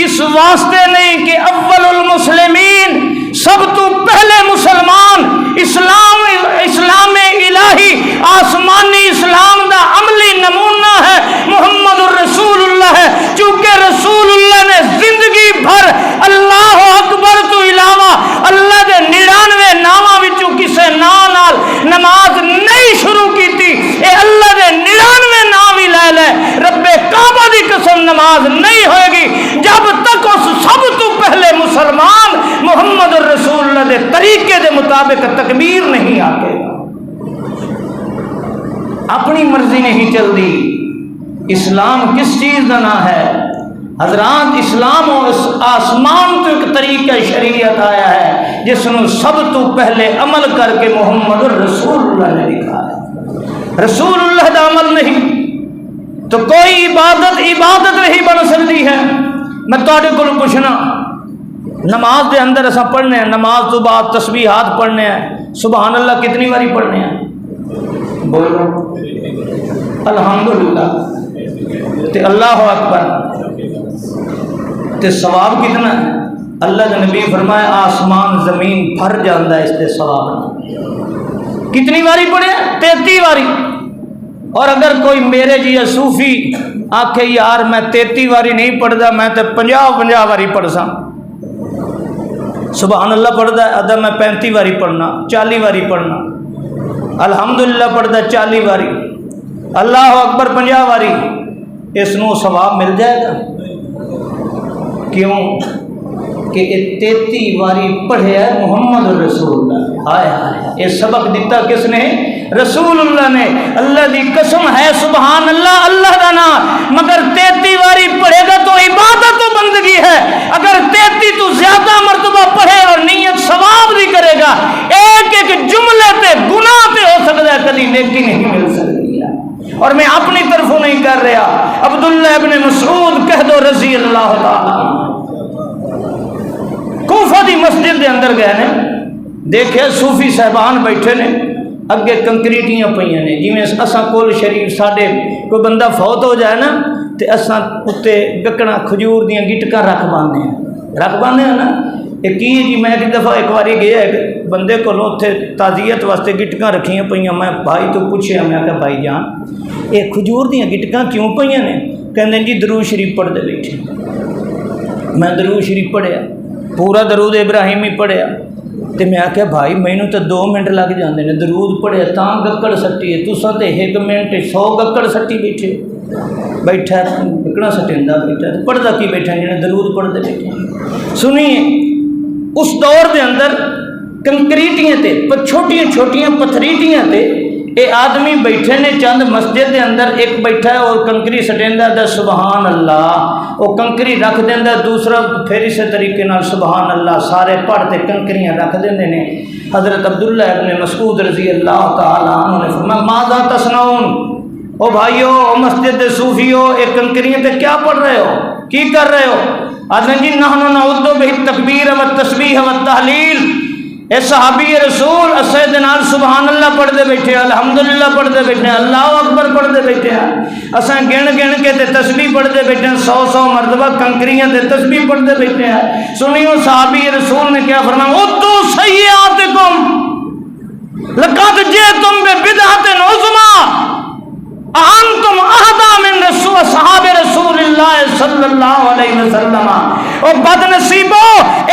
اس واسطے نہیں کہ اول المسلمین، سب تو پہلے مسلمان، اسلام الہی آسمانی اسلام دا عملی نمونہ ہے محمد الرسول اللہ ہے۔ چونکہ رسول اللہ نے زندگی بھر اللہ اکبر تو علاوہ اللہ دے 99 ناماں وچوں کسے نام نال نماز نہیں شروع کیتی۔ اے اللہ دے 99 نام ہی لے لے، رب کعبہ دی قسم نماز نہیں ہوئے گی جب تک اس سب تو پہلے مسلمان محمد الرسول اللہ دے طریقے دے مطابق تکبیر نہیں آتے گا۔ اپنی مرضی نہیں چلتی۔ اسلام کس چیز کا نام ہے حضرات؟ اسلام آسمان تو ایک طریقہ شریعت آیا ہے جس نے سب تو پہلے عمل کر کے محمد الرسول اللہ نے لکھا ہے۔ رسول اللہ کا عمل نہیں تو کوئی عبادت نہیں بن سکتی ہے۔ میں تھوڑے کو پوچھنا، نماز دے اندر ایسا پڑھنے ہیں، نماز تو بعد تسبیحات پڑھنے ہیں، سبحان اللہ کتنی باری پڑھنے ہیں؟ بولو الحمدللہ تے اللہ اکبر تے ثواب کتنا ہے؟ اللہ کے نبی فرمایا آسمان زمین بھر جاندہ ہے اس تے ثواب۔ کتنی باری پڑھے؟ 33 باری۔ اور اگر کوئی میرے جی صوفی آکھے یار میں 33 باری نہیں پڑھتا، میں تے 50 باری پڑھ سا، سبحان اللہ پڑھتا ہے ادا میں 35 باری پڑھنا، 40 باری پڑھنا، الحمدللہ پڑھتا 40 باری، اللہ اکبر 50 باری، اس نو ثواب مل جائے گا؟ کیوں کہ 33 باری پڑھے ہے محمد الرسول اللہ۔ ہائے ہائے، یہ سبق دیتا کس نے؟ رسول اللہ نے۔ اللہ دی قسم ہے سبحان اللہ اللہ کا نام، مگر 33 باری پڑھے گا تو عبادت و بندگی ہے۔ اگر 33 تو زیادہ مرتبہ پڑھے اور نیت ثواب بھی کرے گا، ایک ایک جملے تے گناہ تے ہو سکتا ہے، کبھی نیکی نہیں مل سکتی ہے۔ اور میں اپنی طرفوں نہیں کر رہا، عبداللہ ابن مسعود کہہ دو رضی اللہ تعالی، کوفہ دی مسجد دے اندر گئے نے، دیکھے صوفی صاحبان بیٹھے نے، اگے کنکریٹیاں پئیاں نے، جی میں اساں کول شریف ساڈے کوئی بندہ فوت ہو جائے نا تے اساں اتے گکنا کھجور دیاں گٹکاں رکھ باندھے ہیں نا۔ ایک کی جی میں ایک دفعہ ایک باری گیا ایک بندے کو اتنے تعزیت واسطے گٹکاں رکھیاں پئیاں، میں بھائی تو پوچھیا، میں کہا بھائی جان یہ کھجور دیاں گٹکاں کیوں پئیاں نے؟ کہندے جی درود شریف پڑھ دے بیٹھے۔ میں درود شریف پڑھیا، پورا درود ابراہیمی پڑھیا، تو میں آخیا بھائی مینوں تو 2 منٹ لگ جاندے نے، درود پڑھیا تاں گکڑ سٹی ہے، تساں تے 1 منٹ 100 گکڑ سٹی بیٹھے بیٹھا، گکڑا سٹیندا بیٹھا، پڑھدا کی بیٹھا جنے درود پڑھدے بیٹھے۔ سنیے اس دور دے اندر کنکریٹیاں تے چھوٹیاں چھوٹیاں پتھریٹیاں تے اے آدمی بیٹھے نے، چند مسجد دے اندر ایک بیٹھا ہے اور کنکری سٹیندا دا سبحان اللہ، وہ کنکری رکھ دیندا، دوسرا پھر اسی طریقے نال سبحان اللہ، سارے پڑھتے کنکریاں رکھ دیندے نے۔ حضرت عبداللہ ابن مسعود رضی اللہ تعالی عنہ نے فرمایا ماذا تصنعون، او بھائیو مسجد دے صوفیو، ایک کنکریاں تے کیا پڑھ رہے ہو، کی کر رہے ہو؟ آدھے جی نحن نعوذ بالتکبیر والتسبیح والتحلیل، اے صحابی رسول اسے دے نال سبحان اللہ پڑھتے بیٹھے، الحمدللہ پڑھتے بیٹھے، اللہ اکبر پڑھتے بیٹھے ہیں، اساں گن گن کے تے تسبیح پڑھتے بیٹھے ہیں، 100 مرتبہ کنکریاں تے تسبیح پڑھتے بیٹھے ہیں۔ سنیو صحابی رسول نے کیا فرمایا، اُتُّ سیئاتکم لقد جئتم ببدعۃ عظمیٰ انتم اہدیٰ من رسول صحاب رسول اللہ صلی اللہ علیہ وسلم۔ اور بد نصیبو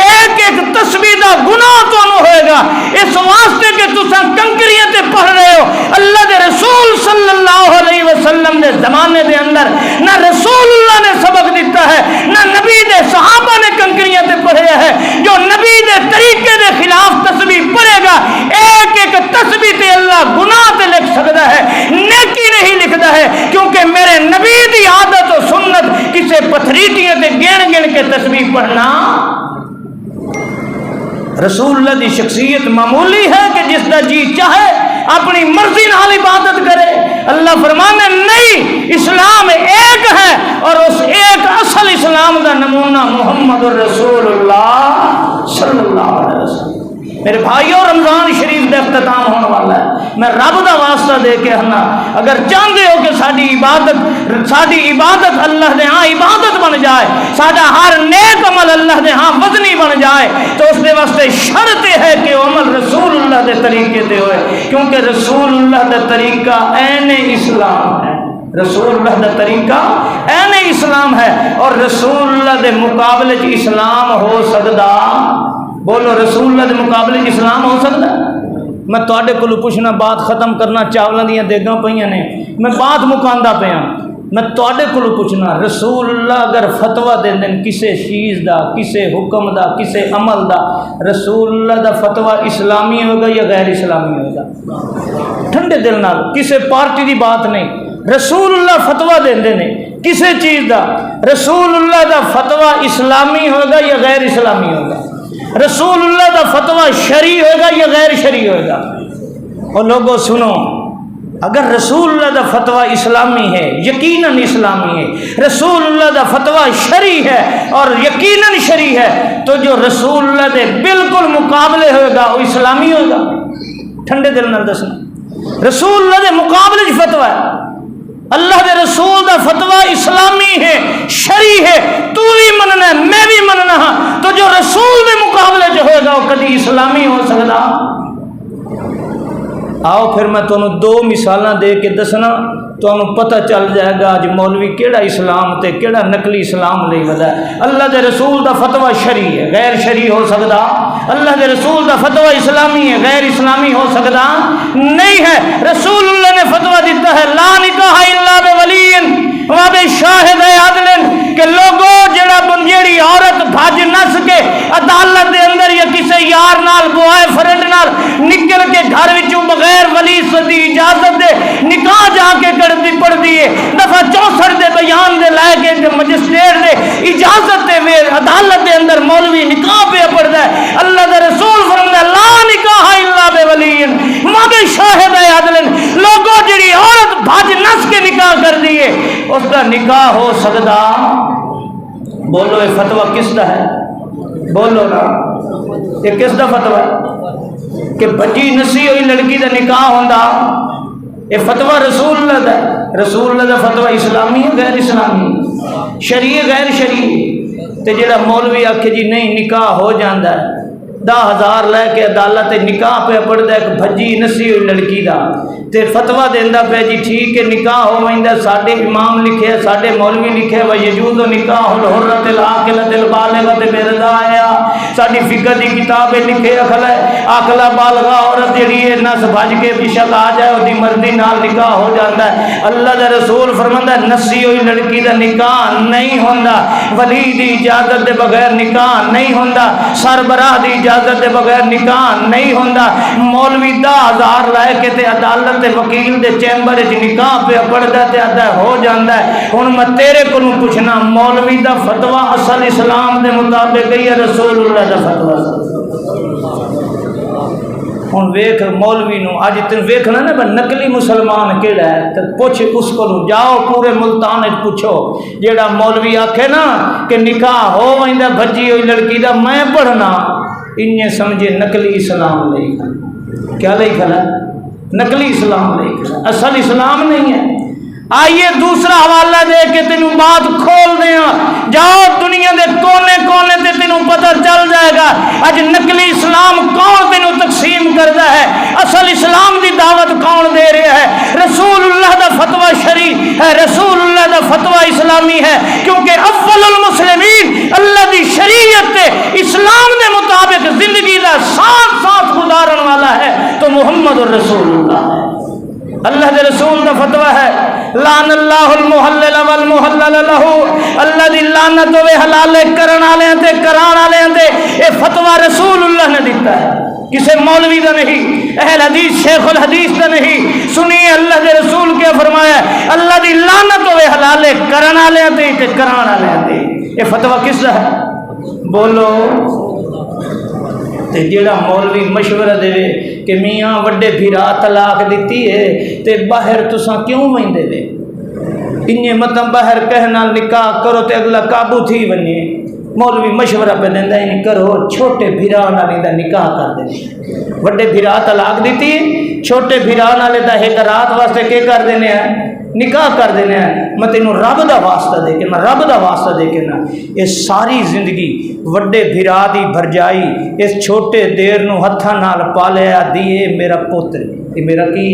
ایک ایک تسبیح دا گناہ تانوں ہوئے گا اس واسطے کہ تساں کنکریاں تے پڑھ رہے ہو۔ اللہ دے رسول صلی اللہ علیہ وسلم دے زمانے دے اندر نہ رسول اللہ نے سبق دیتا ہے نہ نبی دے صحابہ نے کنکریاں تے پڑھیا ہے۔ جو نبی دے طریقے دے خلاف تسبیح پڑھے گا ایک ایک تسبیح تے اللہ گناہ تے لکھ سکتا ہے، نیکی نہیں لکھتا ہے، کیونکہ میرے نبی دی عادت و سنت کسے پتھریٹیاں تے گن گن کے تسبیح پڑھنا۔ رسول اللہ دی شخصیت معمولی ہے کہ جس دا جی چاہے اپنی مرضی نال عبادت کرے۔ اللہ فرمانے نہیں، اسلام ایک ہے اور اس ایک اصل اسلام دا نمونہ محمد الرسول اللہ صلی اللہ علیہ وسلم۔ میرے بھائیوں، رمضان شریف کا اختتام ہونے والا ہے، میں رب دا واسطہ دے کے ہنا اگر چاہتے ہو کہ ساری عبادت اللہ دے ہاں عبادت بن جائے، ساڈا ہر نیک عمل اللہ دے ہاں وزنی بن جائے، تو اس دے واسطے شرط ہے کہ عمل رسول اللہ دے طریقے دے ہوئے، کیونکہ رسول اللہ دا طریقہ عین اسلام ہے۔ رسول اللہ دا طریقہ عین اسلام ہے، اور رسول اللہ دے مقابلے چ اسلام ہو سکدا؟ بولو، رسول اللہ دے مقابلے اسلام ہو سکتا ہے؟ میں تواڈے کولوں پوچھنا، بات ختم کرنا، چاولاں دیاں دیگاں پئیاں نے، میں بات مکاندا پیا، میں تواڈے کولوں پوچھنا، رسول اللہ اگر فتویٰ دیندے کسے چیز دا، کسے حکم دا، کسے عمل دا، رسول اللہ دا فتویٰ اسلامی ہوگا یا غیر اسلامی ہوگا؟ ٹھنڈے دل نال، کسے پارٹی دی بات نہیں، رسول اللہ فتویٰ دیندے نے کسے چیز دا، رسول اللہ دا فتویٰ اسلامی ہوگا یا غیر اسلامی ہوگا؟ رسول اللہ دا فتویٰ شرعی ہوگا یا غیر شرعی ہوگا؟ اور لوگوں سنو، اگر رسول اللہ دا فتویٰ اسلامی ہے، یقیناً اسلامی ہے، رسول اللہ دا فتویٰ شرعی ہے اور یقیناً شرعی ہے، تو جو رسول اللہ دے بالکل مقابلے ہوگا وہ اسلامی ہوگا؟ ٹھنڈے دل نال دسنا، رسول اللہ دے مقابلے جو فتویٰ ہے، اللہ دے رسول دا فتویٰ اسلامی ہے، شرعی ہے، تو بھی مننا ہے، میں بھی مننا ہاں، تو جو رسول دے مقابلے جو ہوگا وہ کدی اسلامی ہو سکتا؟ آؤ پھر میں تمہیں دو مثالاں دے کے دسنا، تمہیں پتہ چل جائے گا اج مولوی کیڑا اسلام تے کیڑا نقلی اسلام لے ودا ہے۔ اللہ دے رسول دا فتویٰ شرعی ہے، غیر شرعی ہو سکتا؟ اللہ دے رسول دا فتویٰ اسلامی ہے، غیر اسلامی ہو سکتا نہیں ہے۔ رسول اللہ نے فتویٰ دیتا ہے لا نکاح الا بولی و بشاہد عدل، کہ لوگوں جیڑی عورت بھج نس کے عدالت دے اندر یا کسی یار نال بوائے فرینڈ نال نکل کے گھر وچوں بغیر ولی دی اجازت دے نکاح جا کے کرتی پڑتی ہے، دفعہ 64 دے بیان دے لائے کے مجسٹریٹ دے اجازت دے عدالت دے اندر مولوی نکاح پہ پڑھتا ہے۔ اللہ دے رسول فرمایا لا نکاح الا بولی و بشاہد عدل، لوگوں جیڑی عورت بھج نس کے نکاح کر دیے اس کا نکاح ہو سکتا؟ بولو یہ فتویٰ کس دا ہے؟ بولو نا، یہ کس دا فتویٰ ہے کہ بچی نسی ہوئی لڑکی دا نکاح ہوندا؟ یہ فتویٰ رسول اللہ دا ہے۔ رسول اللہ دا فتویٰ اسلامی ہے غیر اسلامی؟ شرعی غیر شرعی؟ تے جڑا مولوی آکھے جی نہیں نکاح ہو جاندا ہے، 10,000 لے کے عدالت نکاح پہ پڑھدا ہے بھجی نسی ہوئی لڑکی دا، تے فتویٰ دیندا پہ جی ٹھیک ہے نکاح ہو ویندا، ساڈے امام لکھے ساڈے مولوی لکھے و یجوز نکاح الحرۃ العاقلۃ البالغۃ برضایا، ساڈی فقہ دی کتاب لکھے عاقلہ بالغہ عورت جڑی ہے نس بھج کے بشک آ جائے اودی مرضی نال نکاح ہو جاندا ہے۔ اللہ دا رسول فرماندا ہے نسی ہوئی لڑکی دا نکاح نہیں ہوندا، ولی دی اجازت دے بغیر نکاح نہیں ہوندا، سربراہ دی اجازت دے بغیر نکاح نہیں ہوندا۔ مولوی 10,000 لائے کے تے عدالت دے وکیل دے چیمبر وچ نکاح پہ پڑھدا تے آدا ہو جاندا ہے۔ ہن میں تیرے کولوں پوچھنا، مولوی دا فتویٰ اصل اسلام دے مطابق ہے یا رسول اللہ دا فتویٰ؟ ہن ویکھ مولوی نو اج تین ویکھنا نا نقلی مسلمان کیڑا ہے تے پوچھ اس کولوں، جاؤ پورے ملتان وچ پوچھو جیڑا مولوی آکھے نا کہ نکاح ہو ویندا بھجی ہوئی لڑکی دا میں پڑھنا، انہیں سمجھے نقلی اسلام لے کھڑا. کیا لے کھڑا؟ نقلی اسلام لے کھڑا، اصل اسلام نہیں ہے. آئیے دوسرا حوالہ دے کے تینوں بات کھول دیا. جاؤ دنیا دے کونے کونے تے تینوں پتہ چل جائے گا اج نقلی اسلام کون تینوں تقسیم کرتا ہے، اصل اسلام دی دعوت کون دے رہا ہے. رسول اللہ دا فتویٰ شرعی ہے، رسول اللہ دا فتویٰ اسلامی ہے، کیونکہ اول المسلمین اللہ دی شریعت تے اسلام دے مطابق زندگی دا ساتھ ساتھ گزارن والا ہے تو محمد الرسول اللہ ہے. اللہ دے رسول دا فتویٰ ہے لعن اللہ المحلل والمحلل لہ، اللہ دی لعنت ہوے حلال کرن والے تے کران والے تے. اے فتویٰ رسول اللہ نے دیتا ہے، کسی مولوی دا نہیں، اہل حدیث شیخ الحدیث دا نہیں. سنیے اللہ دے رسول کیا فرمایا، اللہ دی لعنت ہوے حلال کرن والے تے کران والے تے. اے فتویٰ کس دا ہے؟ بولو. تے جیڑا مولوی مشورہ دے کہ میاں وڈے بھیرا طلاق دیتی ہے تے باہر تساں کیوں ویندے وے، انہیں مطلب باہر کہنا نکاح کرو تے اگلا قابو تھی ونجے. مولوی مشورہ پہ دیندا نہیں کرو، چھوٹے بھیرا نال دا نکاح کر دے. وڈے بھیرا طلاق دیتی ہے، چھوٹے بھیرا نال دا ایک رات واسطے کے کر دینے ہیں، نکاح کر دینے ہیں. میں تینوں رب دا واسطہ دے کے نا، رب دا واسطہ دے کے نا، یہ ساری زندگی وڈے بھرا دی بھرجائی اس چھوٹے دیر نو ہتھاں نال پالیا دیے میرا پتر، یہ میرا کی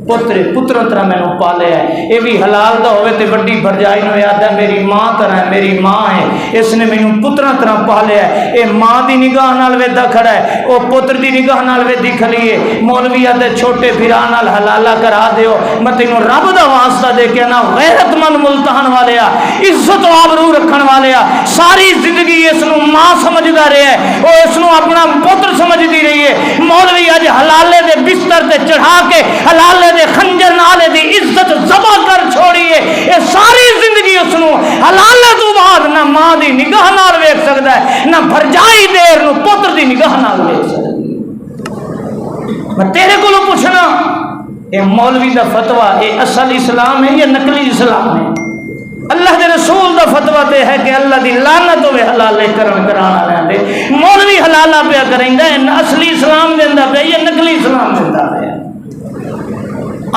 پتر پتر طرح میں نو پالیا ہے. یہ بھی حلال دا ہوئے تے وڈی بھرجائی نو یاد ہے میری ماں طرح ہے، میری ماں ہے، اس نے مینوں پتر طرح پالیا ہے. اے ماں دی نگاہ نال ویدا کھڑا ہے، او پتر دی نگاہ نال ویدی کھڑی ہے. مولوی آدھے چھوٹے بھرا نال حلالہ کرا دیو. میں تینوں رب دا واسطہ دے کے نا، غیرت مند ملتان والے عزت و آبرو رکھن والے ساری زندگی اس نو ماں سمجھدا رہے ہے، او اس نو اپنا پتر سمجھدی رہی ہے. مولوی اج حلالے دے بستر تے چڑھا کے حلالے دے خنجر نالے دی عزت ذبح کر چھوڑیے. اے ساری زندگی اس نو حلالے تو بعد نہ ماں دی نگاہ نال ویکھ سکدا ہے، نہ بھرجائی دیر نو پتر دی نگاہ نال ویکھ سکدا ہے. میں تیرے کولوں پوچھنا، اے مولوی دا فتویٰ اے اصل اسلام ہے یا نقلی اسلام ہے؟ اللہ دے رسول دا فتویٰ تے ہے کہ اللہ دی لعنت ہوے حلالے کرن والے دے. مولوی حلالہ پیا کریندا ہے، اصلی اسلام دیندا پیا یا نقلی اسلام دیندا پیا؟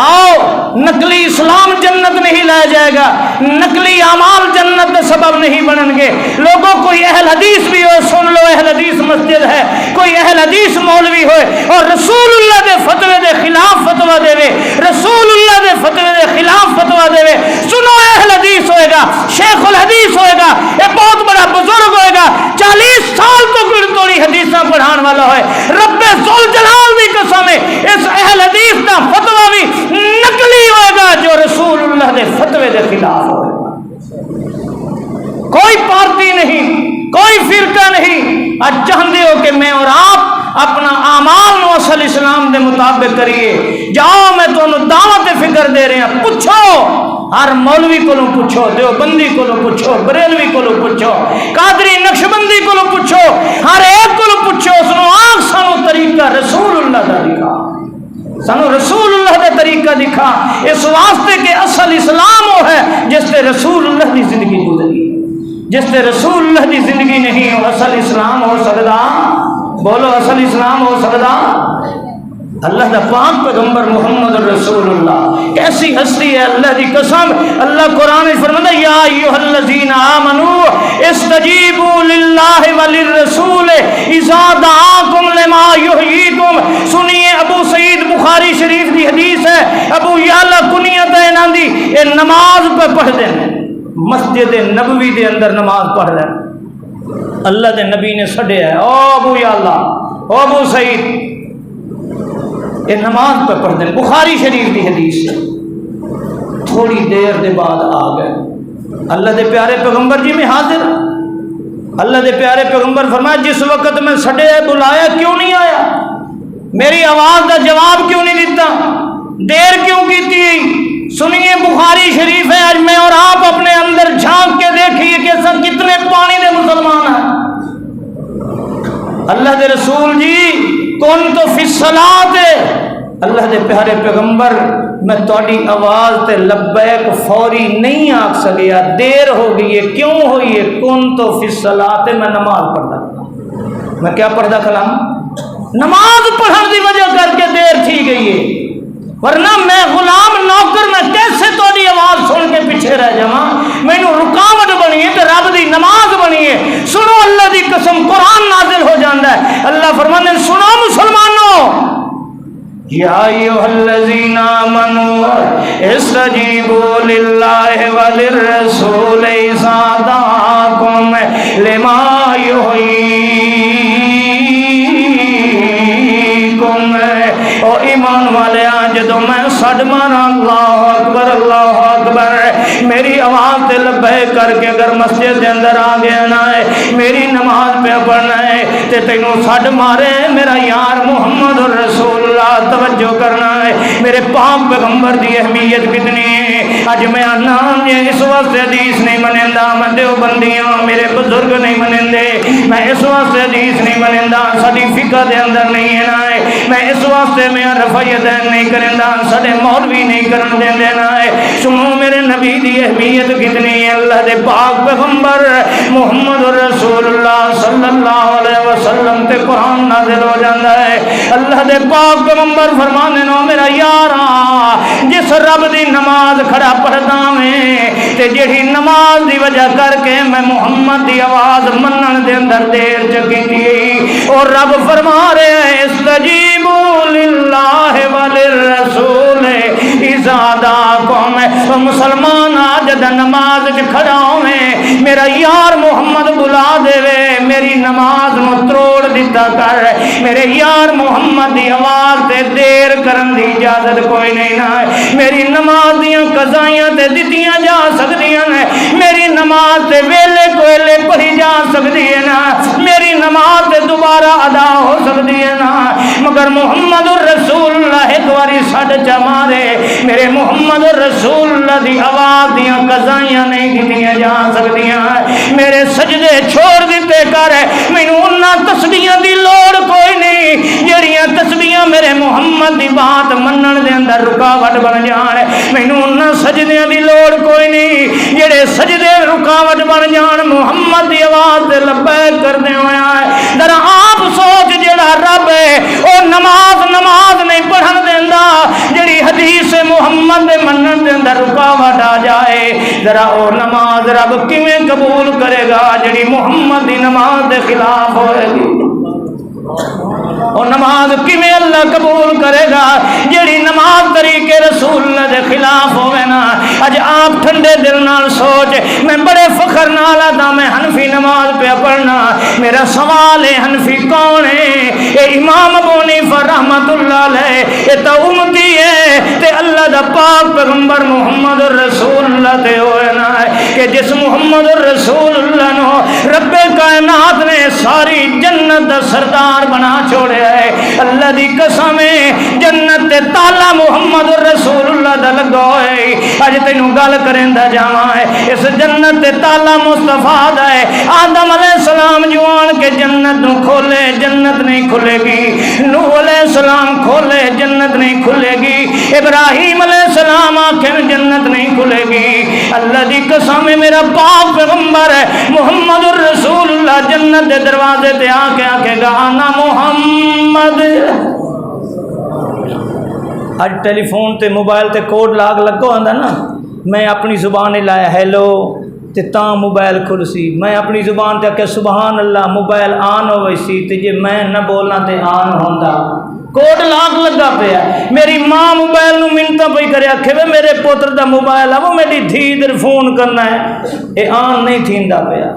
آؤ نقلی اسلام جنت نہیں لے جائے گا، نقلی اعمال جنت کا سبب نہیں بنن گے. لوگوں کوئی اہل حدیث بھی ہو، سن لو اہل حدیث مسجد ہے، کوئی اہل حدیث مولوی ہوئے اور رسول اللہ دے فتوے دے خلاف فتویٰ دے وے، رسول اللہ دے فتوے دے خلاف فتویٰ دے وے. سنو اہل حدیث ہوئے گا، شیخ الحدیث ہوئے گا، ایک بہت بڑا بزرگ ہوئے گا، 40 سال تو توڑی حدیثاں پڑھان والا ہوئے، رب ذوالجلال دی قسم ہے اس اہل حدیث دا فتویٰ بھی نقلی ہوئے گا جو رسول اللہ دے فتوے دے خلاف ہوئے گا. کوئی پارٹی نہیں، کوئی فرقہ نہیں. آج چاہتے ہو کہ میں اور آپ اپنا اعمال نو اصل اسلام دے مطابق کریے. جاؤ میں تمہیں دعوت فکر دے رہے ہیں، پوچھو ہر مولوی کو پوچھو، دیوبندی کو پوچھو، بریلوی کو پوچھو، قادری نقشبندی کو پوچھو، ہر ایک کو پوچھو. سنو آنکھ سانو طریقہ رسول اللہ کا دکھا، سانو رسول اللہ کا طریقہ دکھا. اس واسطے کہ اصل اسلام وہ ہے جس سے رسول اللہ کی زندگی گزری. جس سے رسول اللہ کی زندگی نہیں ہو اصل اسلام ہو سکتا؟ بولو اصل اسلام ہو سکتا؟ اللہ دا پاک پیغمبر محمد رسول اللہ کیسی ہستی ہے، اللہ دی قسم. اللہ قرآن میں فرماتا ہے یا ایھا الذین آمنوا استجیبوا للہ وللرسول اذا دعاکم لما یحییکم. سنیے ابو سعید بخاری شریف دی حدیث ہے، ابو یعلا کنیت ہے انہاں دی. اے نماز پہ پڑھ دے، مسجد نبوی دے اندر نماز پڑھ رہے ہیں، اللہ دے نبی نے سڈیا ہے، او ابو یعلا، او ابو سعید یہ نماز پہ پڑھ دیں. بخاری شریف کی حدیث ہے. تھوڑی دیر دے بعد آ گئے اللہ دے پیارے پیغمبر جی میں حاضر. اللہ دے پیارے پیغمبر فرمایا جس وقت میں سڈے بلایا کیوں نہیں آیا، میری آواز کا جواب کیوں نہیں دیتا، دیر کیوں کی تھی. سنیے بخاری شریف ہے. آج میں اور آپ اپنے اندر جھانک کے دیکھیے کہ سب کتنے پانی دے مسلمان ہیں. اللہ دے رسول جی کون تو فی الصلاۃ، اللہ دے پیارے پیغمبر میں تہاڈی آواز تے لبیک فوری نہیں آکھ سکیا، دیر ہو گئی ہے. کیوں ہوئی ہے؟ کون تو فی الصلاۃ، میں نماز پڑھتا. میں کیا پڑھدا کھلاں؟ نماز پڑھن دی وجہ کر کے دیر تھی گئی ہے، ورنہ میں غلام نوکر میں کیسے تھوڑی آواز سن کے پیچھے رہ جاواں؟ مینوں رکاوٹ بنی ہے تے رب دی نماز بنی ہے۔ سنو اللہ دی قسم، قرآن نازل ہو جاندا ہے، اللہ فرماندے ہیں سنو مسلمانوں، یا ایھا الذین آمنوا استجیبوا للہ وللرسول اذا دعاکم لما یحییکم۔ او ایمان والے جدو میں سڈ مارا اللہ اکبر اللہ اکبر، میری آواز تے لبیک کر کے اگر مسجد دے اندر آ گیا نہ ہے، میری نماز پہ پڑھنا ہے تے تینوں سڈ مارے میرا یار محمد الرسول اللہ، توجہ کرنا ہے میرے پاک پیغمبر دی اہمیت کتنی ہے۔ اج میں آنا اس واسطے حدیث نہیں منیندا، میں دیوبندیاں میرے بزرگ نہیں منیندے، میں اس واسطے حدیث نہیں منیندا ساری فقہ دے اندر نہیں ہے نہ ہے، میں اس واسطے میں رفع یدین نہیں کریندا سارے مولوی نہیں کرن دیندے نہ ہے۔ سنو میرے نبی دی اہمیت کتنی ہے، اللہ دے پاک پیغمبر محمد رسول اللہ صلی اللہ علیہ وسلم تے قرآن نازل ہو جاندا ہے، اللہ دے پاک پیغمبر فرماندے نو میرا یارا جس رب دی نماز کھڑا پڑھدا میں تے جہی نماز دی وجہ کر کے میں محمد دی آواز منن دے اندر دیر چکیتی اور رب فرما رہے ہیں استجیبوا للہ وللرسول اذا دعاکم۔ مسلمان آج دا نماز کھڑا ہوئے میرا یار محمد بلا دے وے، میری نماز نو تروڑ دیتا کر، میرے یار محمد دی آواز تے دیر کرن دی اجازت کوئی نہیں نہ ہے۔ میری نماز دیاں قضائیاں تے دتیاں جا سکدیاں نے، میری نماز تے ویلے کوئلے پڑھی جا سکدی ہے نا، میری نماز تے دوبارہ ادا ہو سکدی ہے نا، مگر محمد الرسول اللہ ایک واری سڈ چا مارے میرے محمد الرسول اللہ دی آواز دیاں قضائیاں نہیں دتیاں جا سکدیاں۔ میرے سجدے چھوڑ دیتے کر، مینوں انہاں تسبیحاں دی لوڑ کوئی نہیں جڑیاں تسبیحاں میرے محمد دی بات منن دے اندر رکاوٹ بن جان، مینوں انہاں سجدیاں دی لوڑ کوئی نہیں جڑے سجدے رکاوٹ بن جان محمد دی آواز تے لبیک کردے ہویا ہے۔ ذرا آپ سوچ جڑا رب ہے او نماز نہیں پڑھن دیندا، جڑی حدیث محمد دے منن دے اندر رکاوٹ آ جائے، ذرا او نماز رب کیویں قبول کرے گا جڑی محمد دی نماز دے خلاف ہوئے گی؟ اور نماز کیویں اللہ قبول کرے گا جیڑی نماز طریقے رسول اللہ دے خلاف ہوئے نا؟ اج آپ ٹھنڈے دل نال سوچ، میں بڑے فخر نال آدا میں حنفی نماز پہ پڑھنا، میرا سوال ہے حنفی کون ہے؟ اے امام ابو حنیفہ رحمت اللہ علیہ، اے تو امتی ہے تے اللہ دا پاک پیغمبر محمد الرسول اللہ تے ہوئے نا، کہ جس محمد الرسول اللہ نو رب کائنات نے ساری جنت دا سردار بنا چھوڑے ہے۔ اللہ دی قسم ہے جنت تے تالا محمد الرسول اللہ دا لگا ہوئے، اج تینوں گل کریندا جاواں ہے اس جنت تے تالا مصطفیٰ دا ہے۔ آدم علیہ السلام جو آن کے جنت نو کھولے جنت نہیں کھلے گی، نوح علیہ السلام کھولے جنت نہیں کھلے گی، ابراہیم علیہ السلام آنکھیں جنت نہیں کھلے گی۔ اللہ دی قسم ہے میرا پاک پیغمبر ہے محمد الرسول اللہ جنت دے دروازے تے آ کے آکھے گا انا محمد۔ اج ٹیلی فون تے موبائل تے کوڈ لاگ لگا ہوندا نا، میں اپنی زبان لایا ہیلو تے تاں موبائل کھل سی، میں اپنی زبان تے کہ سبحان اللہ موبائل آن ہوئی سی تے جے میں نہ بولنا تے آن ہوندا، کوڈ لاگ لگا پیا۔ میری ماں موبائل نو منتاں پئی کرے آکھے وے میرے پوتر دا موبائل آ وہ میری دھی در فون کرنا ہے، اے آن نہیں تھیندا پیا،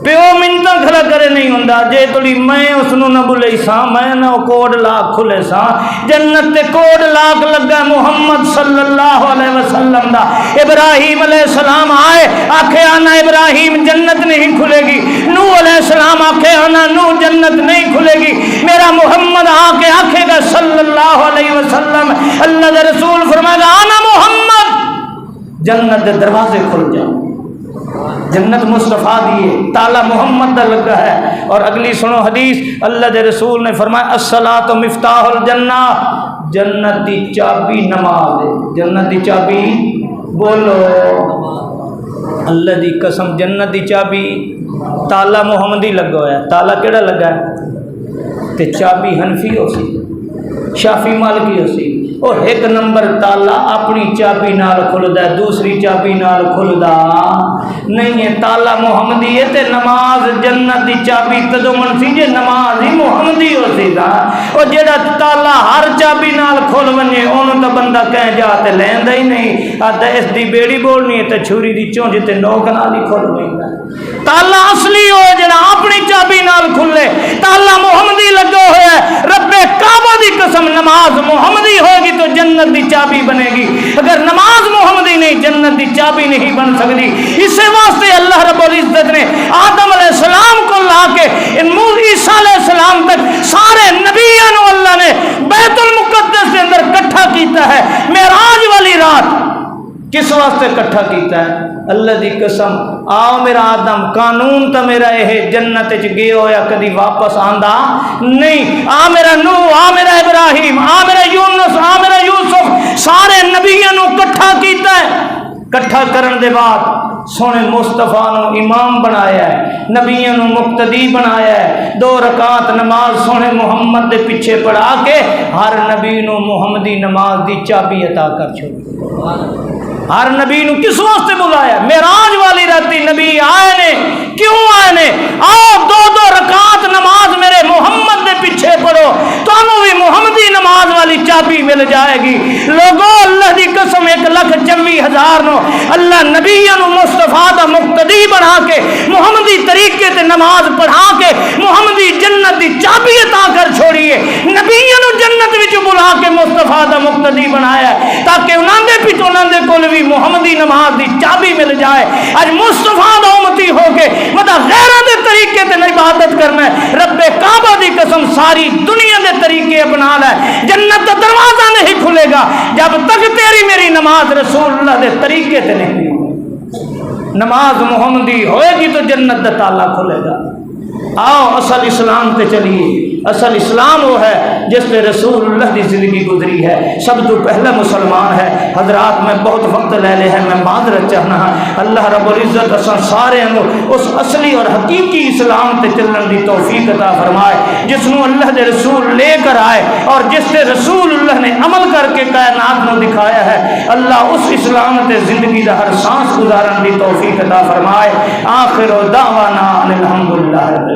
پیو منتاں کھڑا کرے نہیں ہوندا، جے تھوڑی میں اس نو نہ بھلئی ساں میں نہ کوڈ لاگ کھلے ساں۔ جنت تے کوڈ لاگ لگا محمد صلی اللہ علیہ وسلم دا۔ ابراہیم علیہ السلام آئے آکھے آنا ابراہیم جنت نہیں کھلے گی، نوح علیہ السلام آکھے آنا نوح جنت نہیں کھلے گی، میرا محمد آکے آکھے گا صلی اللہ علیہ وسلم، اللہ دے رسول فرمائے گا آنا محمد، جنت دے دروازے کھل جاؤ۔ جنت مصطفیٰ دیے تالا محمد دا لگا ہے۔ اور اگلی سنو حدیث، اللہ دے رسول نے فرمایا الصلاۃ مفتاح الجنہ، جنت دی چابی نماز ہے، جنت دی چابی بولو اللہ دی قسم، جنت دی چابی تالا محمدی لگا ہوا ہے۔ تالا کیڑا لگا ہے؟ تے چابی حنفی ہو سی شافی مالکی ہو سی وہ ایک نمبر تالا اپنی چابی نال کھلدا ہے دوسری چابی نال کھلدا نہیں ہے تالا محمدی ہے تے نماز جنت دی چابی کدوں منسی جے نماز ہی محمدی ہو سی دا او جیڑا تالا ہر چابی نال کھل ونجے اونوں تے بندہ کہہ جا تے لیندا ہی نہیں آدا اس دی بیڑی بولنی ہے تے چھری دی چونج تے نوک نال ہی کھل ویندا تالا اصلی ہو جڑا اپنی چابی نال کھلے تالا محمدی لگا ہوا ہے رب کعبہ دی قسم نماز محمدی ہوگی تو جنت دی چابی بنے گی اگر نماز محمدی نہیں جنت دی چابی نہیں بن سکتی اسی واسطے اللہ رب العزت نے آدم علیہ السلام کو لا کے عیسیٰ علیہ السلام تک سارے نبیوں کو اللہ نے بیت المقدس کے اندر کٹھا کیتا ہے معراج والی رات کس واسطے کٹھا کیتا ہے اللہ دی قسم آؤ میرا آدم قانون تا میرا یہ جنت وچ گئے ہویا کدی واپس آندا نہیں آ میرا نوح آ میرا ابراہیم آ میرا یونس آ میرا یوسف سارے نبیوں نو کٹھا کیتا ہے کٹھا کرن دے بعد سونے مصطفیٰ نو امام بنایا ہے نبیوں نو مقتدی بنایا ہے 2 رکعت نماز سونے محمد دے پیچھے پڑھا کے ہر نبی نو محمدی نماز دی چابی عطا کر چھوڑی ہر نبی نو کس واسطے بلایا معراج والی راتی نبی آئے نے کیوں آئے نے آؤ 2 رکعت نماز میرے محمد دے پیچھے پڑھو تانوں بھی محمدی نماز والی چابی مل جائے گی لوگوں اللہ دی قسم 1,94,000 نو اللہ نبیوں نو مصطفیٰ دا مقتدی بنا کے محمدی طریقے تے نماز پڑھا کے محمدی جنت دی چابی عطا کر چھوڑیے نبیوں نو جنت وچ بلا کے مصطفیٰ دا مقتدی بنایا تاکہ انہاں دے پیچھے انہاں دے کول بھی محمدی نماز دی چابی مل جائے اج مصطفیٰ دا امتی ہو کے مطلب غیرہ دے طریقے تے عبادت کرنا ہے رب کعبہ دی قسم ساری دنیا دے طریقے اپنا لے جنت دا دروازہ نہیں کھلے گا جب تک تیری میری نماز رسول اللہ دے طریقے تے نہیں ہوگی نماز محمدی ہوئے گی تو جنت دا تالا کھلے گا آؤ اصل اسلام تے چلیے اصل اسلام وہ ہے جس پہ رسول اللہ کی زندگی گزری ہے سب تو پہلا مسلمان ہے حضرات میں بہت وقت لے لے ہے میں معذرت چاہنا ہے اللہ رب العزت اساں سارے اس اصلی اور حقیقی اسلام تے چلن دی توفیق عطا فرمائے جس نو اللہ دے رسول لے کر آئے اور جس سے رسول اللہ نے عمل کر کے کائنات نو دکھایا ہے اللہ اس اسلام تے زندگی دا ہر سانس گزارن دی توفیق عطا فرمائے آخر دعوانا الحمدللہ